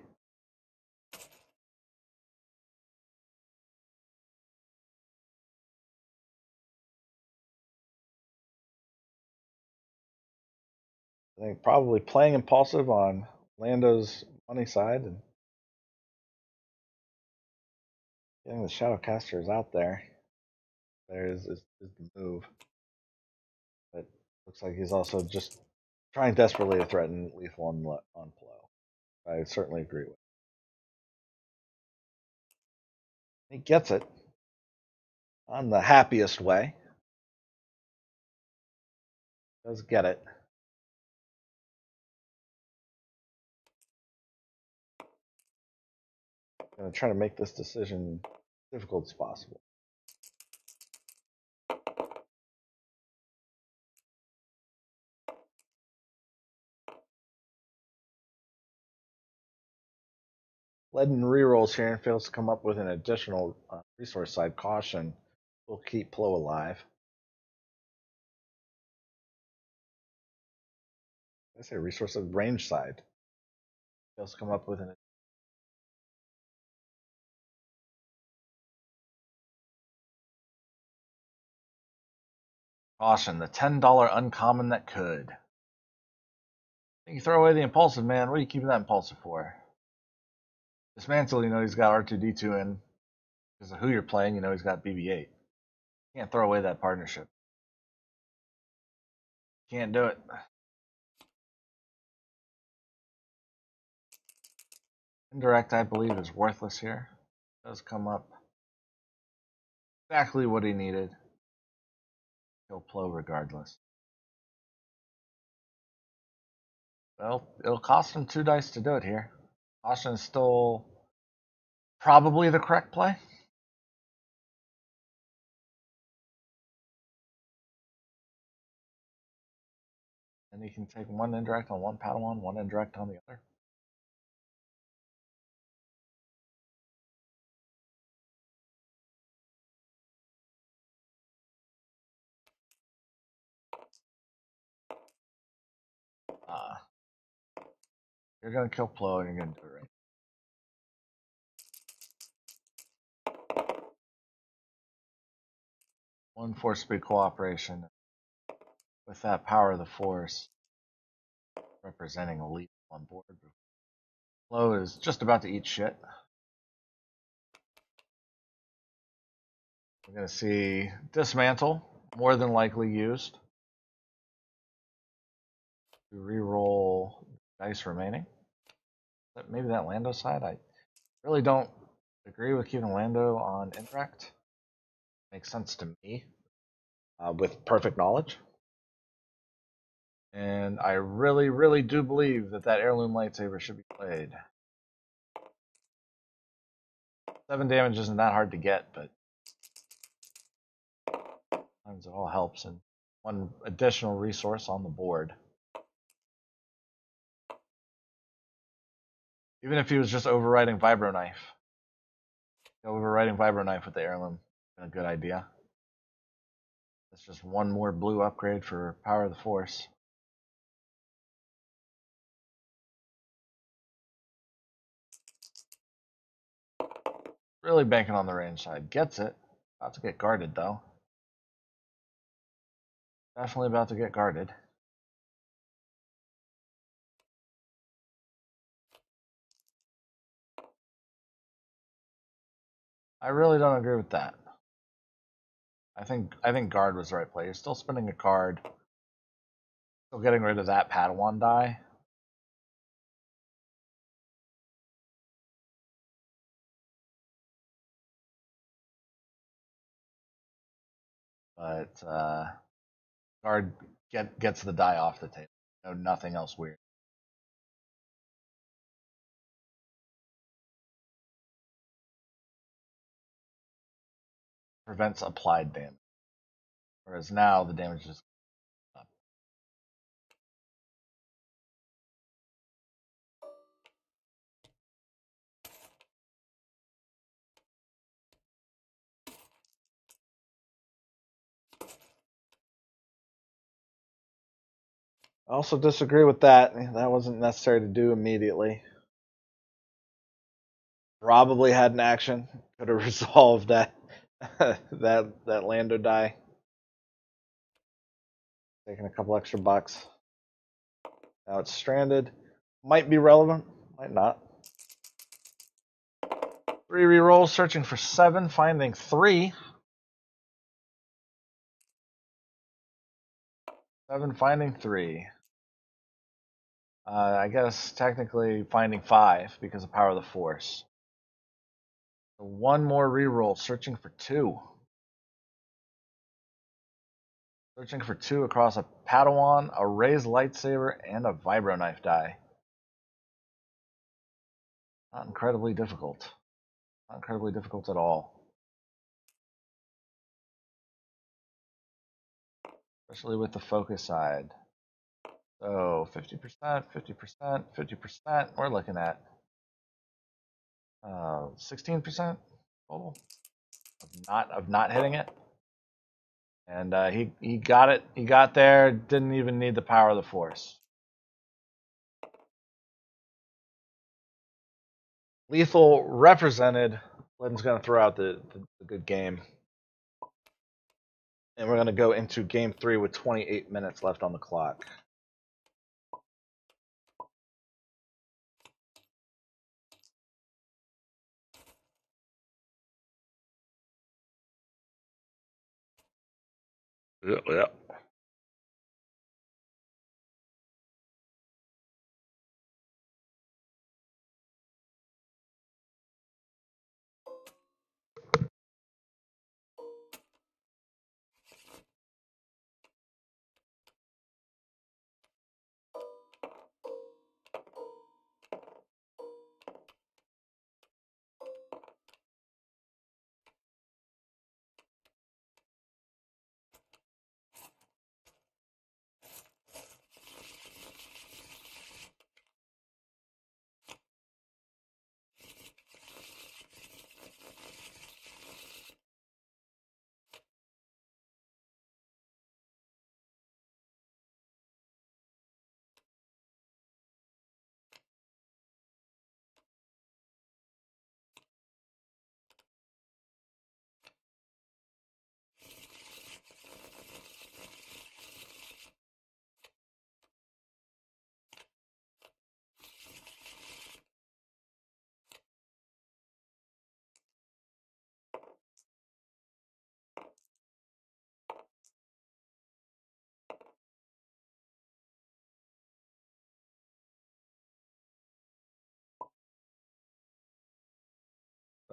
I think probably playing impulsive on Lando's money side and getting the Shadowcasters out there. There is the move. But looks like he's also just trying desperately to threaten lethal on Plo. I certainly agree with. He gets it on the happiest way. Does get it. Going to try to make this decision as difficult as possible. Leddon rerolls here and fails to come up with an additional resource side. Caution will keep Plo alive. I say resource of range side. Fails to come up with an. Caution, the $10 uncommon that could. You throw away the impulsive, man. What are you keeping that impulsive for? Dismantle, he's got R2D2 in. Because of who you're playing, he's got BB-8. Can't throw away that partnership. Can't do it. Indirect, I believe, is worthless here. It does come up exactly what he needed. He'll Plo regardless. Well, it'll cost him 2 dice to do it here. Caution is still probably the correct play. And he can take 1 indirect on one Padawan, 1 indirect on the other. You're gonna kill Plo and you're gonna do it right. One force speed cooperation with that power of the force representing a leap on board. Plo is just about to eat shit. We're gonna see dismantle, more than likely used to re-roll dice remaining. Maybe that Lando side. I really don't agree with keeping Lando on indirect. Makes sense to me with perfect knowledge. And I really, really do believe that that heirloom lightsaber should be played. 7 damage isn't that hard to get, but sometimes it all helps. And one additional resource on the board. Even if he was just overriding Vibro Knife. Overriding Vibro Knife with the heirloom, a good idea. That's just one more blue upgrade for Power of the Force. Really banking on the range side. Gets it. About to get guarded, though. Definitely about to get guarded. I really don't agree with that. I think guard was the right play. You're still spending a card. Still getting rid of that Padawan die. But guard gets the die off the table. No, nothing else weird. Prevents applied damage. Whereas now the damage is up. I also disagree with that. That wasn't necessary to do immediately. Probably had an action. Could have resolved that that Lando die. Taking a couple extra bucks. Now it's stranded. Might be relevant, might not. 3 rerolls, searching for 7, finding 3. 7, finding 3. I guess technically finding 5 because of Power of the Force. So 1 more reroll, searching for 2. Searching for 2 across a Padawan, a raised lightsaber, and a Vibro Knife die. Not incredibly difficult. Not incredibly difficult at all. Especially with the focus side. So 50%, 50%, 50%. We're looking at 16% total of not hitting it. And he got it. He got there. Didn't even need the Power of the Force. Lethal represented. Leddon's going to throw out the good game. And we're going to go into game 3 with 28 minutes left on the clock. Yeah.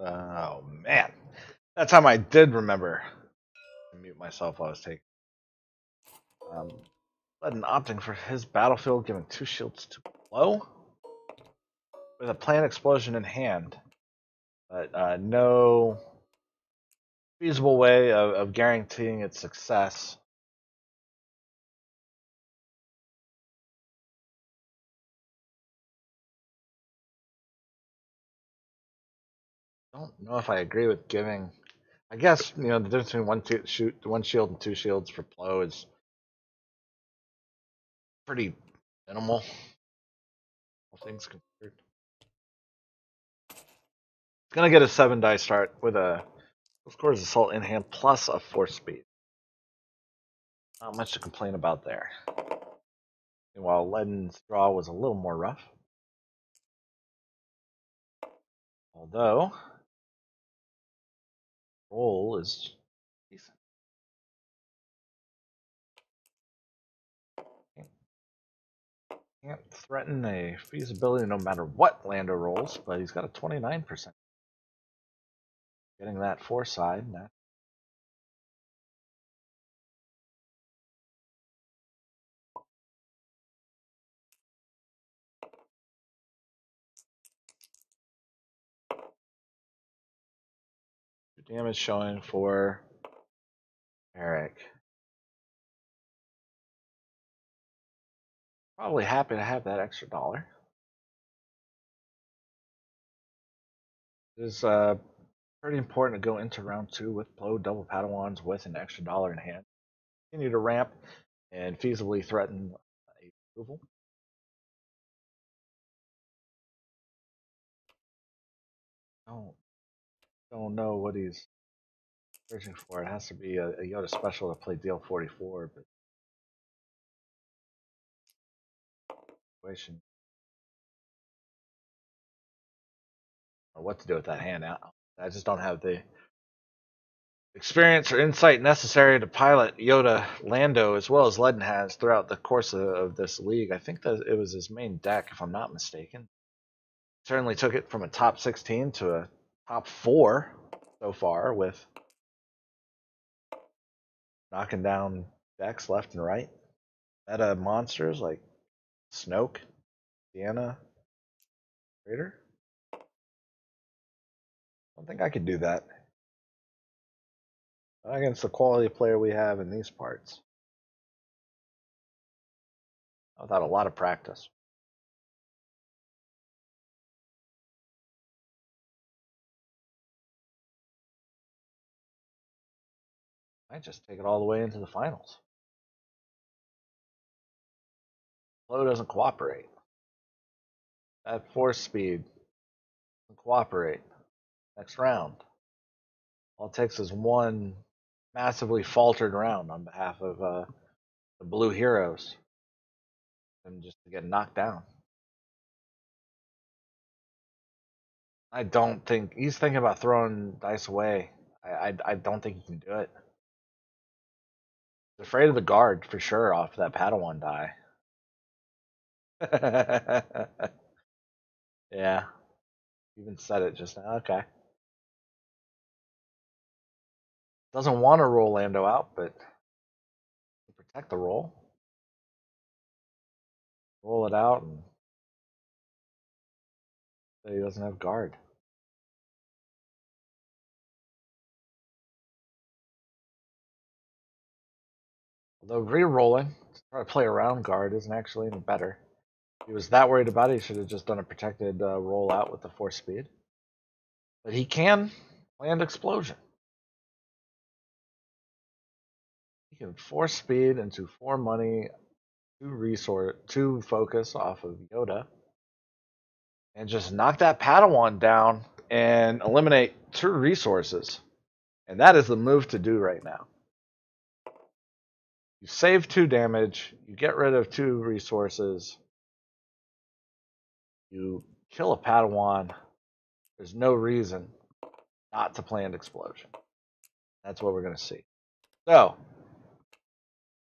Oh man, that time I did remember to mute myself while I was taking. Um, Leddon opting for his battlefield, giving 2 shields to blow with a planned explosion in hand, but no feasible way of guaranteeing its success. I don't know if I agree with giving. I guess the difference between one shield and 2 shields for blow is pretty minimal, all things considered. It's gonna get a 7 die start with a, of course, assault in hand plus a 4 speed. Not much to complain about there. Meanwhile, Leddon's draw was a little more rough. Although, roll is decent. Can't threaten a feasibility no matter what Lando rolls, but he's got a 29%. Getting that 4 side. Damage showing for Eric. Probably happy to have that extra dollar. It is pretty important to go into round 2 with blow double Padawans with an extra dollar in hand. Continue to ramp and feasibly threaten a removal. Don't know what he's searching for. It has to be a Yoda special to play deal 44, but situation or what to do with that hand now. I just don't have the experience or insight necessary to pilot Yoda Lando as well as Leddon has throughout the course of this league. I think that it was his main deck, if I'm not mistaken. Certainly took it from a top 16 to a top 4 so far, with knocking down decks left and right. Meta monsters like Snoke, Deanna, Raider. I don't think I could do that. Not against the quality of player we have in these parts. Without a lot of practice. I just take it all the way into the finals. Flow doesn't cooperate. That 4 speed doesn't cooperate. Next round. All it takes is one massively faltered round on behalf of the blue heroes and just to get knocked down. I don't think he's thinking about throwing dice away. I don't think he can do it. He's afraid of the guard for sure off that Padawan die. Yeah, even said it just now. Okay. Doesn't want to roll Lando out, but protect the roll. Roll it out and say he doesn't have guard. Although re-rolling to try to play around guard isn't actually any better. If he was that worried about it, he should have just done a protected roll out with the 4 speed. But he can land explosion. He can 4 speed into 4 money, 2 resource, 2 focus off of Yoda, and just knock that Padawan down and eliminate 2 resources. And that is the move to do right now. You save 2 damage, you get rid of 2 resources, you kill a Padawan. There's no reason not to planned explosion. That's what we're going to see. So,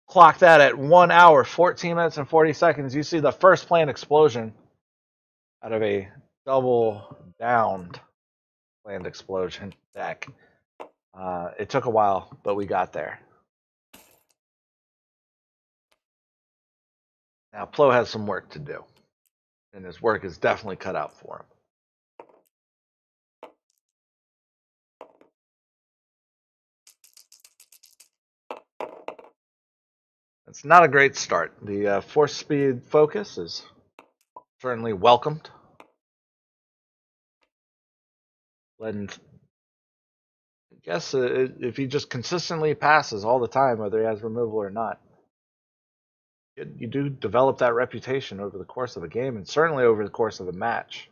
clock that at 1 hour, 14 minutes, and 40 seconds. You see the first planned explosion out of a double downed planned explosion deck. It took a while, but we got there. Now, Plo has some work to do, and his work is definitely cut out for him. It's not a great start. The force speed focus is certainly welcomed. Leddon, I guess if he just consistently passes all the time, whether he has removal or not, you do develop that reputation over the course of a game, and certainly over the course of a match.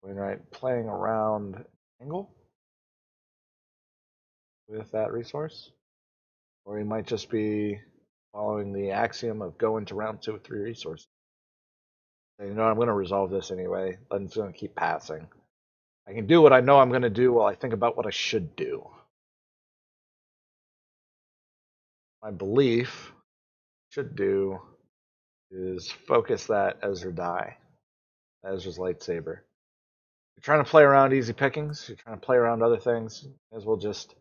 Wainwright playing around angle with that resource, or he might just be following the axiom of go into round 2 with 3 resources. So, you know, I'm going to resolve this anyway. Leddon's going to keep passing. I can do what I know I'm going to do while I think about what I should do. My belief should do is focus that Ezra die, Ezra's lightsaber. You're trying to play around easy pickings. You're trying to play around other things. As well just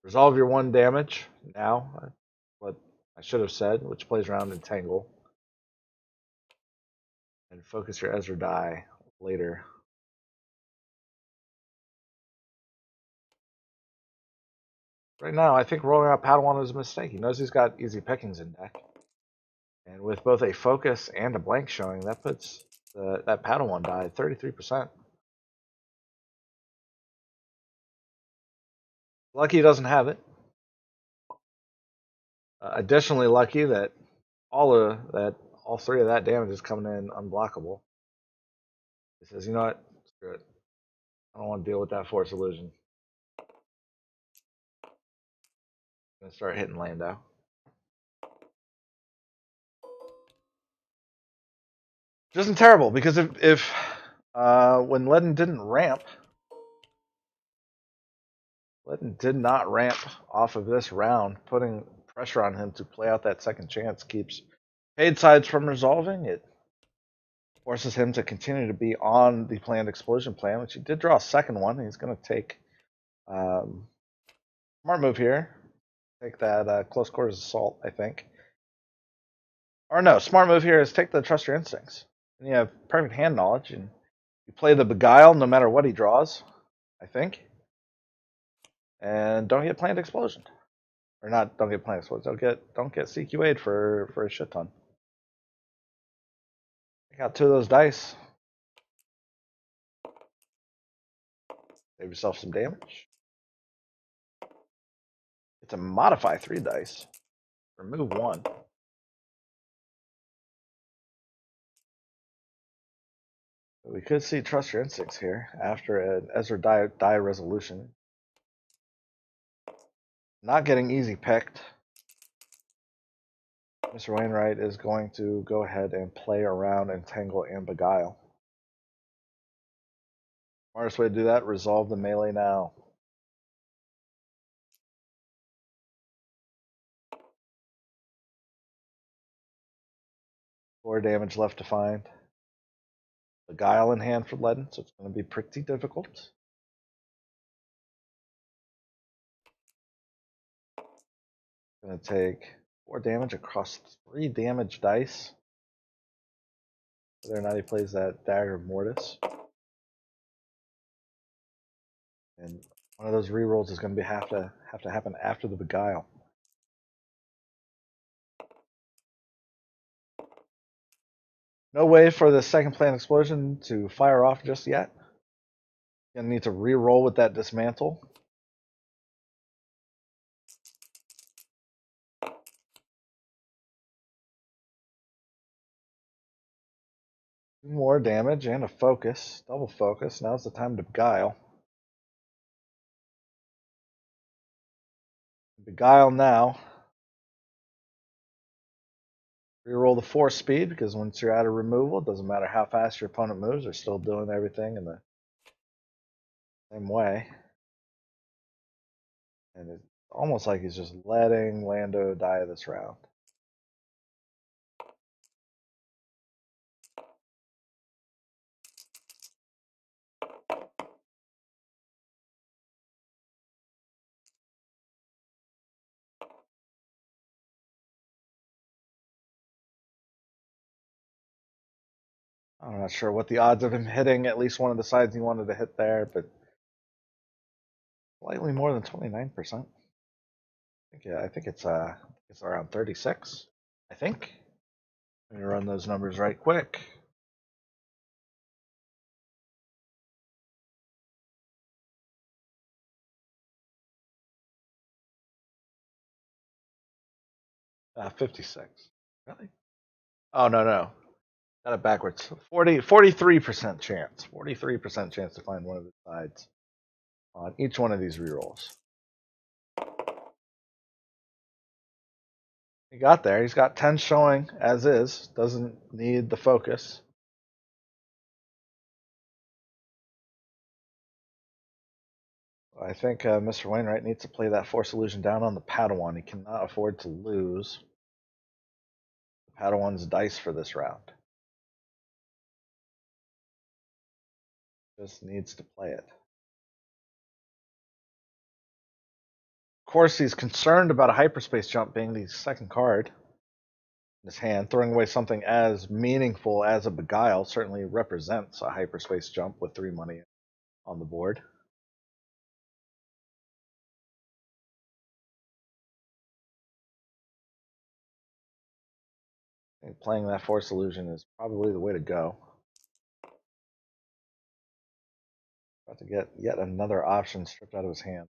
resolve your 1 damage now. What I should have said, which plays around Entangle, and focus your Ezra die later. Right now, I think rolling out Padawan is a mistake. He knows he's got easy pickings in deck. And with both a focus and a blank showing, that puts that Padawan die at 33%. Lucky he doesn't have it. Additionally, lucky that all 3 of that damage is coming in unblockable. He says, you know what? Screw it. I don't want to deal with that force illusion. I'm going to start hitting Lando. Which isn't terrible, because if when Leddon didn't ramp, Leddon did not ramp off of this round, putting pressure on him to play out that second chance keeps paid sides from resolving. It forces him to continue to be on the planned explosion plan, which he did draw a second one. He's going to take smart move here. Take that close quarters assault, I think. Or no, smart move here is take the trust your instincts. And you have perfect hand knowledge, and you play the beguile no matter what he draws, I think. And don't get planned explosion. Or not, don't get planned explosion. Don't get CQA'd for a shit ton. I got 2 of those dice. Save yourself some damage. It's a modify 3 dice. Remove 1. We could see trust your instincts here after an Ezra die resolution. Not getting easy picked. Mr. Wainwright is going to go ahead and play around Entangle and Beguile. Smartest way to do that, resolve the melee now. Four damage left to find. Beguile in hand for Leddon, so it's going to be pretty difficult. Going to take 4 damage across 3 damage dice. Whether or not he plays that Dagger of Mortis. And one of those rerolls is going to have to happen after the Beguile. No way for the second planned explosion to fire off just yet. Gonna need to re-roll with that dismantle. More damage and a focus. Double focus. Now's the time to beguile. Beguile now. Reroll the force speed, because once you're out of removal, it doesn't matter how fast your opponent moves, they're still doing everything in the same way. And it's almost like he's just letting Lando die this round. I'm not sure what the odds of him hitting at least one of the sides he wanted to hit there, but slightly more than 29%. I think it's around 36. I think. Let me run those numbers right quick. Uh, 56. Really? Oh no. Got it backwards. 43% chance. 43% chance to find one of the sides on each one of these rerolls. He got there. He's got 10 showing as is. Doesn't need the focus. I think Mr. Wainwright needs to play that Force Illusion down on the Padawan. He cannot afford to lose the Padawan's dice for this round. Just needs to play it. Of course, he's concerned about a hyperspace jump being the second card in his hand. Throwing away something as meaningful as a Beguile certainly represents a hyperspace jump with 3 money on the board. I think playing that Force Illusion is probably the way to go. About to get yet another option stripped out of his hand.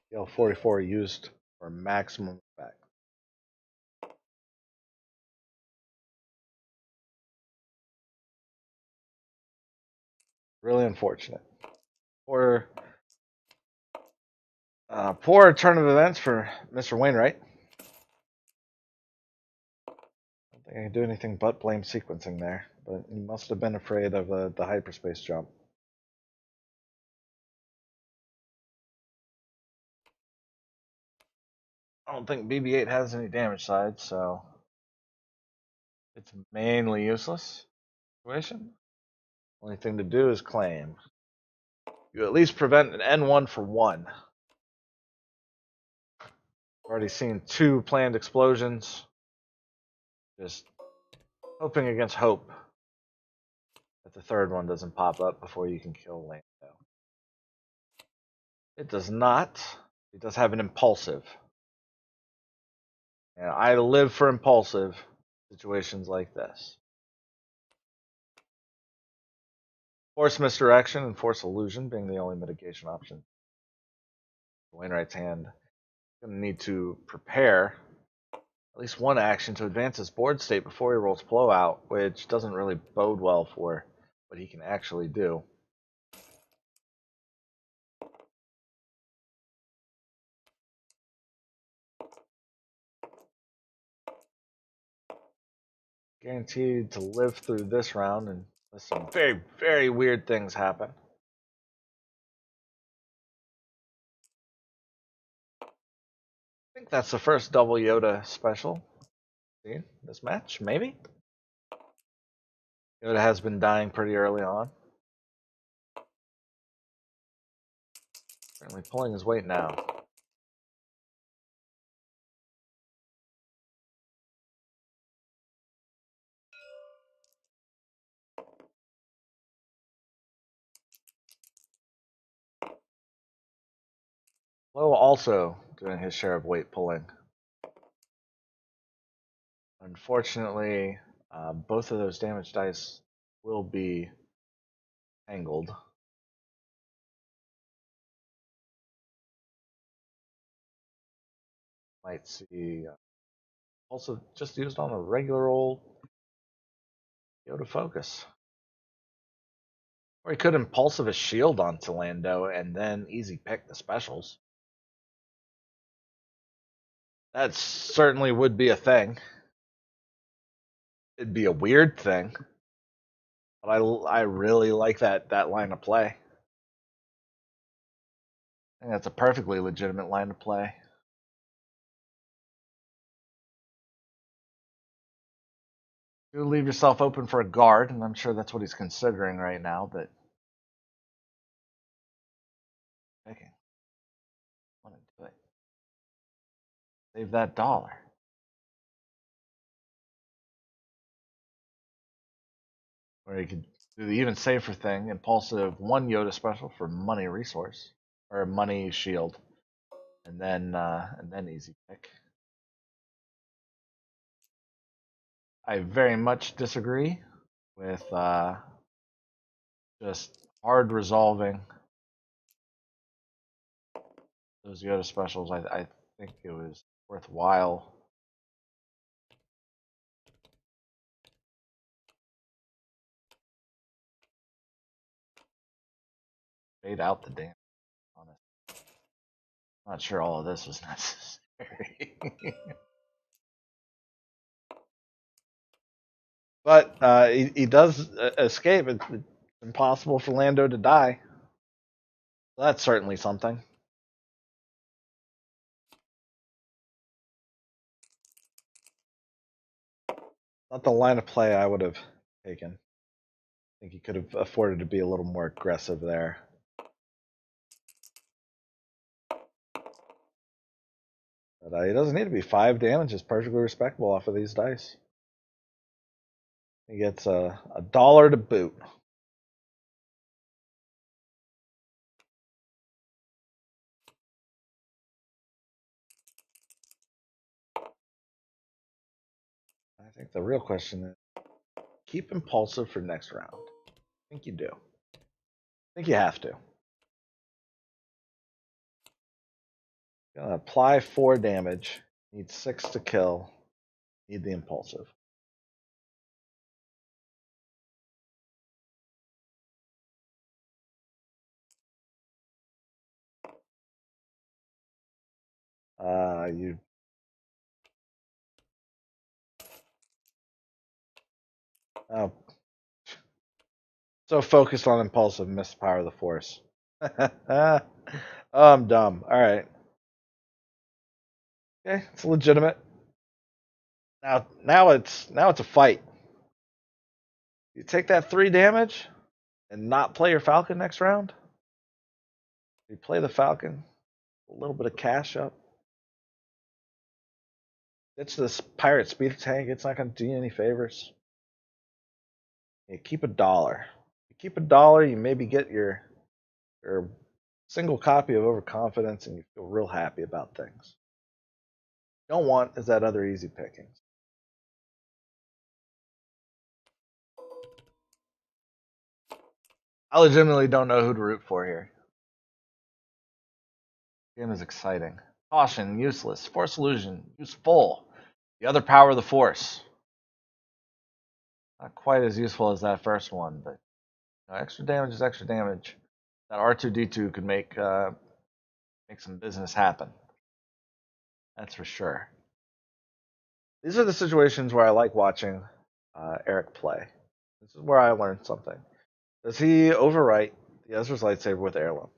Scale 44 used for maximum effect. Really unfortunate. Poor turn of events for Mr. Wainwright. I don't think I can do anything but blame sequencing there, but he must have been afraid of the hyperspace jump. I don't think BB-8 has any damage sides, so it's mainly useless situation. Only thing to do is claim. You at least prevent an N1 for 1. Already seen 2 planned explosions. Just hoping against hope that the third one doesn't pop up before you can kill Lando. It does not. It does have an impulsive. And I live for impulsive situations like this. Force misdirection and force illusion being the only mitigation option. Wainwright's hand going to need to prepare at least one action to advance his board state before he rolls blowout, which doesn't really bode well for what he can actually do. Guaranteed to live through this round and some very, very weird things happen. I think that's the first double Yoda special seen this match, maybe? Yoda has been dying pretty early on. Certainly pulling his weight now. Lowe also doing his share of weight pulling. Unfortunately, both of those damage dice will be tangled. Might see also just used on a regular old Yoda focus. Or he could impulsive a shield onto Lando and then easy pick the specials. That certainly would be a thing. It'd be a weird thing. But I really like that line of play. I think that's a perfectly legitimate line of play. You leave yourself open for a guard, and I'm sure that's what he's considering right now, but picking. I want to do it. Save that dollar. Or you could do the even safer thing, impulsive one Yoda special for money resource or money shield, and then easy pick. I very much disagree with just hard resolving those Yoda specials. I think it was worthwhile. Fade out the damn. Honest. Not sure all of this was necessary. But he does escape. It's impossible for Lando to die. That's certainly something. Not the line of play I would have taken. I think he could have afforded to be a little more aggressive there. But he doesn't need to be 5 damage. It's perfectly respectable off of these dice. He gets a dollar to boot. I think the real question is, keep impulsive for next round. I think you do. I think you have to. Gonna apply 4 damage. Need 6 to kill. Need the impulsive. You. Oh, so focused on impulsive, missed power of the force. Oh, I'm dumb. All right. Okay, it's legitimate. Now it's a fight. You take that 3 damage and not play your Falcon next round. You play the Falcon, a little bit of cash up. It's this pirate speeder tank. It's not going to do you any favors. You keep a dollar. You keep a dollar. You maybe get your single copy of Overconfidence, and you feel real happy about things. What you don't want is that other easy pickings. I legitimately don't know who to root for here. The game is exciting. Caution, useless. Force illusion, useful. The other power of the Force. Not quite as useful as that first one, but extra damage is extra damage. That R2D2 could make some business happen. That's for sure. These are the situations where I like watching Eric play. This is where I learned something. Does he overwrite the Ezra's lightsaber with heirloom?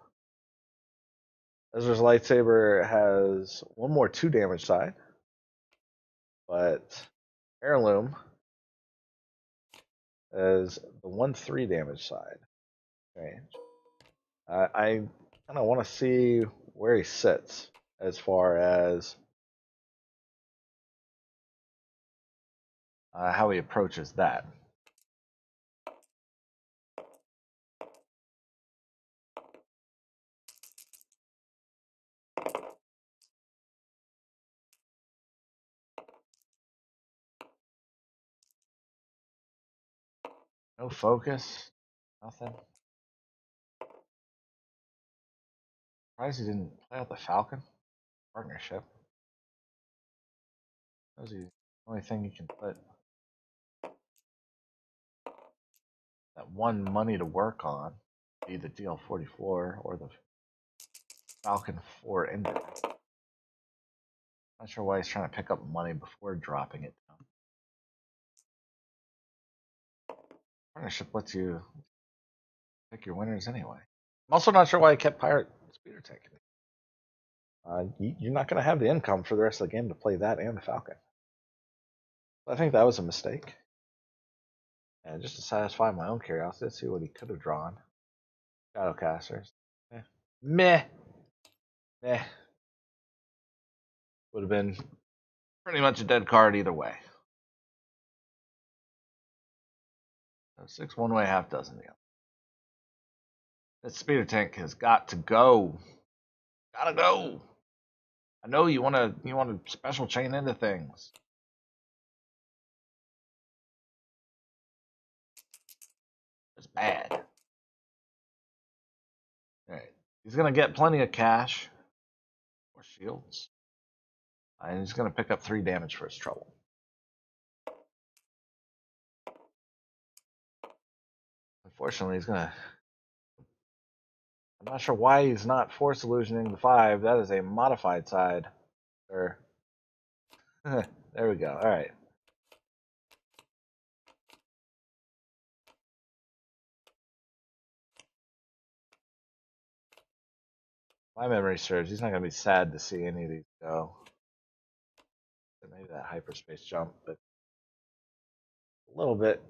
Ezra's lightsaber has one more 2 damage side, but heirloom is the 1-3 damage side. Strange. I kind of want to see where he sits as far as how he approaches that. No focus, nothing. Surprised he didn't play out the Falcon partnership. That was the only thing you can put that one money to work on, be the DL-44 or the Falcon 4 Ender. Not sure why he's trying to pick up money before dropping it down. Partnership lets you pick your winners anyway. I'm also not sure why he kept Pirate Speeder Tank. You're not going to have the income for the rest of the game to play that and the Falcon. I think that was a mistake. And just to satisfy my own curiosity, let's see what he could have drawn. Shadowcasters. Meh. Meh. Would have been pretty much a dead card either way. So 6 one way, half dozen the other. That speeder tank has got to go. Gotta go. I know you want to special chain into things. It's bad. All right, he's gonna get plenty of cash or shields, and he's gonna pick up 3 damage for his trouble. Unfortunately, he's gonna. I'm not sure why he's not force illusioning the 5. That is a modified side. Or there we go. All right. My memory serves. He's not gonna be sad to see any of these go. Maybe that hyperspace jump, but a little bit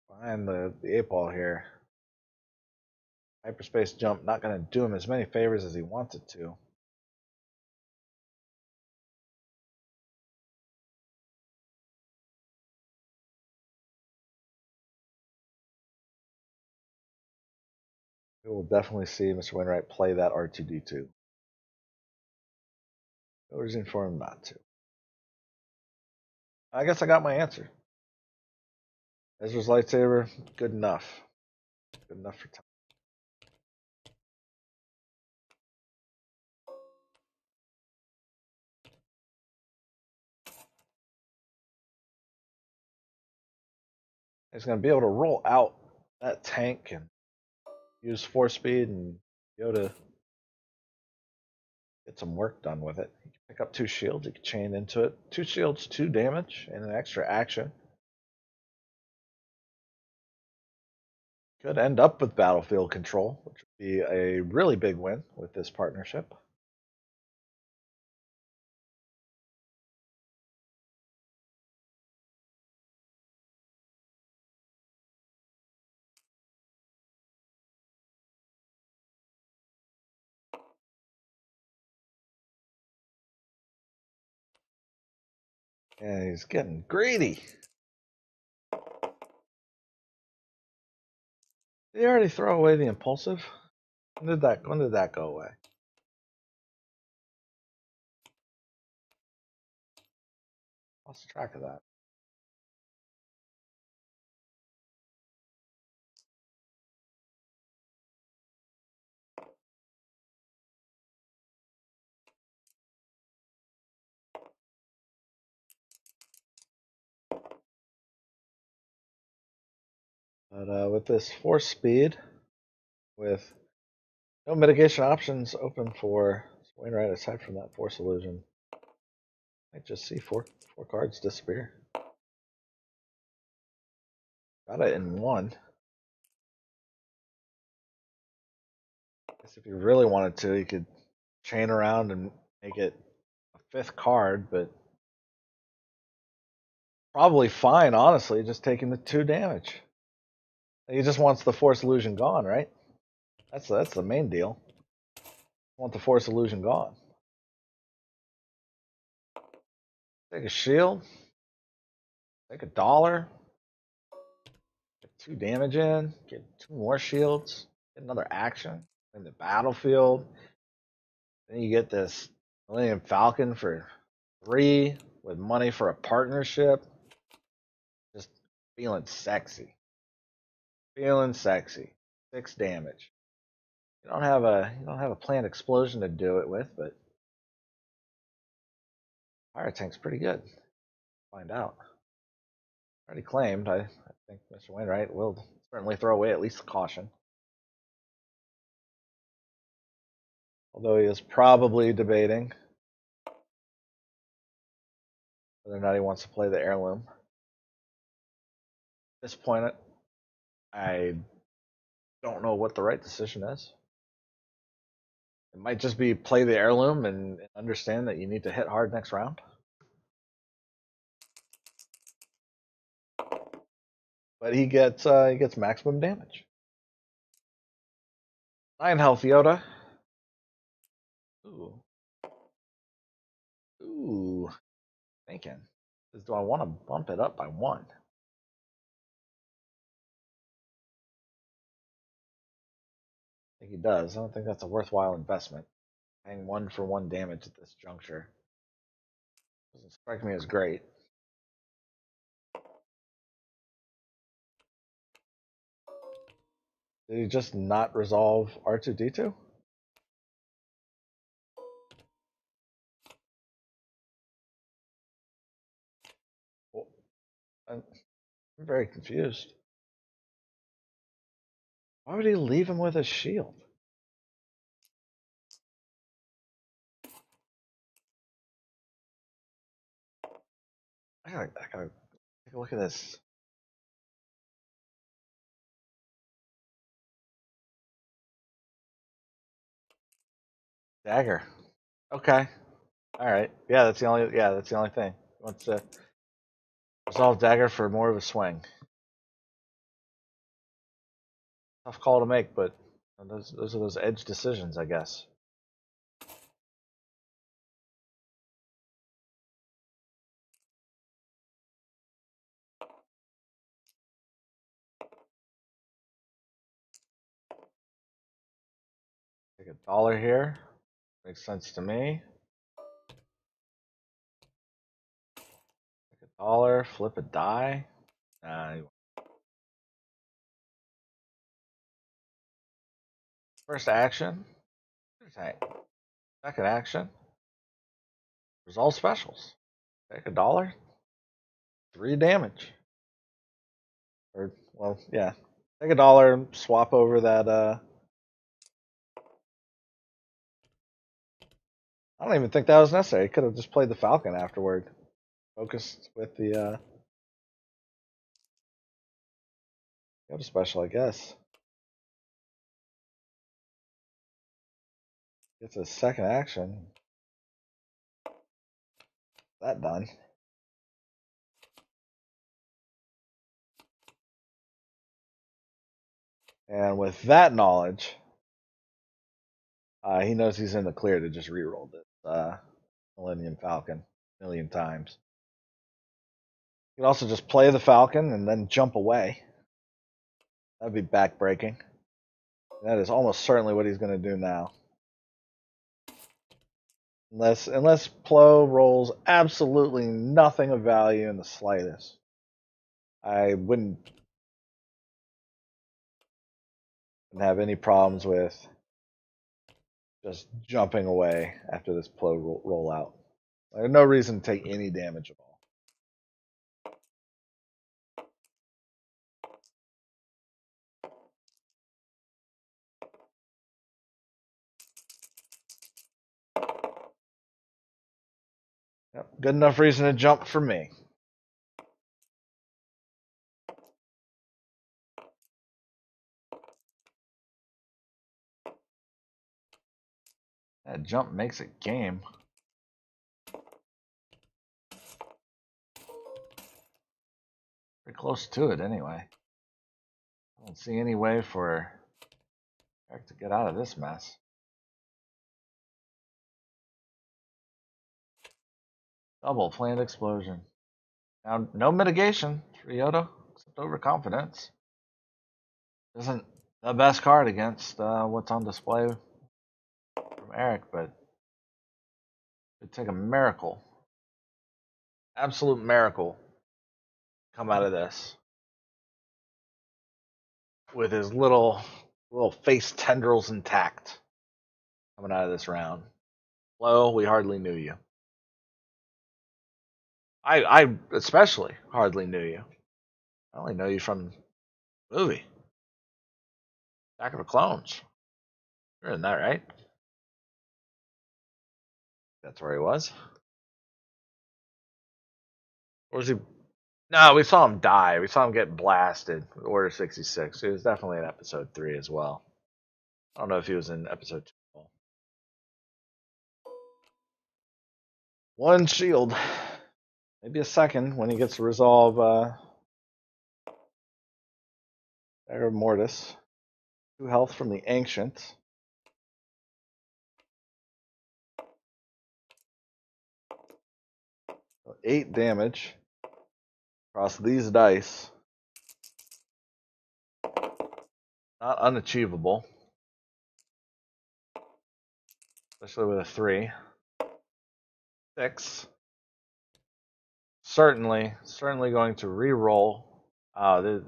behind the 8 ball here. Hyperspace jump not going to do him as many favors as he wanted to. We will definitely see Mr. Wainwright play that R2D2. No reason for him not to. I guess I got my answer. Ezra's lightsaber, good enough. Good enough for time. He's going to be able to roll out that tank and use 4 speed and go to get some work done with it. He can pick up 2 shields. He can chain into it. 2 shields, 2 damage, and an extra action. Could end up with battlefield control, which would be a really big win with this partnership. And he's getting greedy. Did he already throw away the impulsive? When did that go away? Lost track of that. But with this 4 speed, with no mitigation options open for Wainwright aside from that force illusion, I just see four cards disappear. Got it in 1. I guess if you really wanted to, you could chain around and make it a 5th card, but probably fine, honestly, just taking the 2 damage. He just wants the force illusion gone, right? That's the main deal. Want the force illusion gone. Take a shield. Take $1. Get 2 damage in. Get 2 more shields. Get another action in the battlefield. Then you get this Millennium Falcon for 3 with money for a partnership. Just feeling sexy. Feeling sexy. 6 damage. You don't have a planned explosion to do it with, but fire tank's pretty good. Find out. Already claimed. I think Mr. Wainwright will certainly throw away at least the caution. Although he is probably debating whether or not he wants to play the heirloom. At this point, I don't know what the right decision is. It might just be play the heirloom and understand that you need to hit hard next round. But he gets maximum damage. 9 health Yoda. Ooh. Ooh, thinking. Do I want to bump it up by one? I think he does. I don't think that's a worthwhile investment. Paying 1-for-1 damage at this juncture doesn't strike me as great. Did he just not resolve R2D2? Well, I'm very confused. Why would he leave him with a shield? I gotta take a look at this. Dagger. Okay. All right. Yeah, that's the only. Yeah, that's the only thing. He wants to resolve dagger for more of a swing. Tough call to make, but those are those edge decisions, I guess. Take $1 here. Makes sense to me. Take $1. Flip a die. First action. Second action. Resolve specials. Take $1. 3 damage. Or well, yeah. Take $1. Swap over that. I don't even think that was necessary. He could have just played the Falcon afterward. Focused with the Yoda special, I guess. Gets a second action. That done. And with that knowledge, he knows he's in the clear to just reroll this Millennium Falcon a million times. You can also just play the Falcon and then jump away. That'd be backbreaking. That is almost certainly what he's going to do now. Unless Plo rolls absolutely nothing of value in the slightest. I wouldn't have any problems with just jumping away after this Plo rollout. There's no reason to take any damage at all. Yep, good enough reason to jump for me. That jump makes it game. Pretty close to it, anyway. I don't see any way for Eric to get out of this mess. Double planned explosion. Now, no mitigation for Yoda, except overconfidence. Isn't the best card against what's on display from Eric, but it'd take a miracle, absolute miracle, come out of this with his little face tendrils intact coming out of this round. Hello, we hardly knew you. I especially hardly knew you. I only know you from the movie Attack of the Clones. You're in that, right? That's where he was. Or was he? No, we saw him die. We saw him get blasted. Order 66. He was definitely in episode 3 as well. I don't know if he was in episode 2. One shield. Maybe a second when he gets to resolve Dagger Mortis. 2 health from the Ancient. 8 damage across these dice. Not unachievable. Especially with a 3. 6. Certainly going to re-roll. Does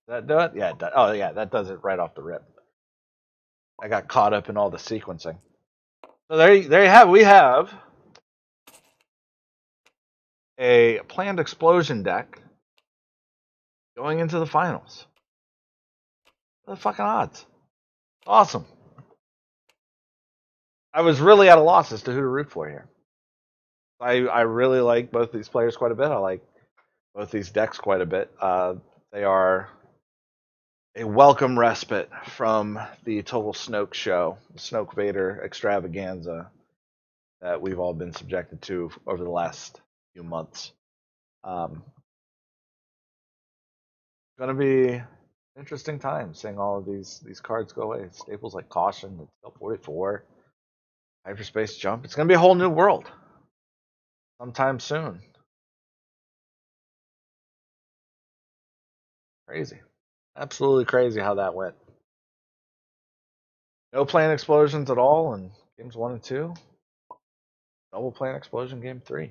that do it? Yeah, it does. Oh, yeah, that does it right off the rip. I got caught up in all the sequencing. So there you have it. We have a planned explosion deck going into the finals. What the fucking odds? Awesome. I was really at a loss as to who to root for here. I really like both these players quite a bit. I like both these decks quite a bit. They are a welcome respite from the total Snoke show, Snoke Vader extravaganza that we've all been subjected to over the last few months. Going to be interesting time seeing all of these cards go away. Staples like Caution, 44, Hyperspace Jump. It's going to be a whole new world sometime soon. Crazy. Absolutely crazy how that went. No planned explosions at all in games 1 and 2. Double planned explosion game 3.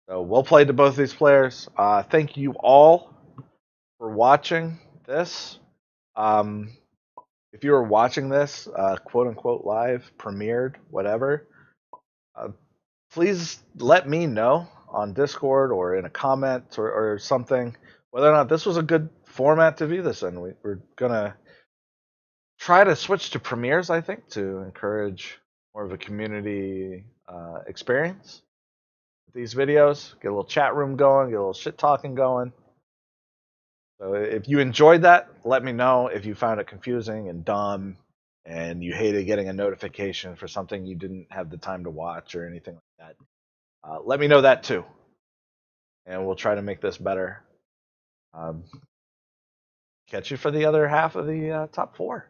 So well played to both these players. Thank you all for watching this. If you were watching this, quote unquote live, premiered, whatever, please let me know on Discord or in a comment or something whether or not this was a good format to view this in. We're going to try to switch to premieres, I think, to encourage more of a community experience with these videos. Get a little chat room going, get a little shit talking going. So if you enjoyed that, let me know. If you found it confusing and dumb and you hated getting a notification for something you didn't have the time to watch or anything like that, let me know that too. And we'll try to make this better. Catch you for the other half of the top 4.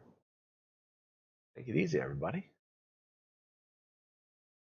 Take it easy, everybody.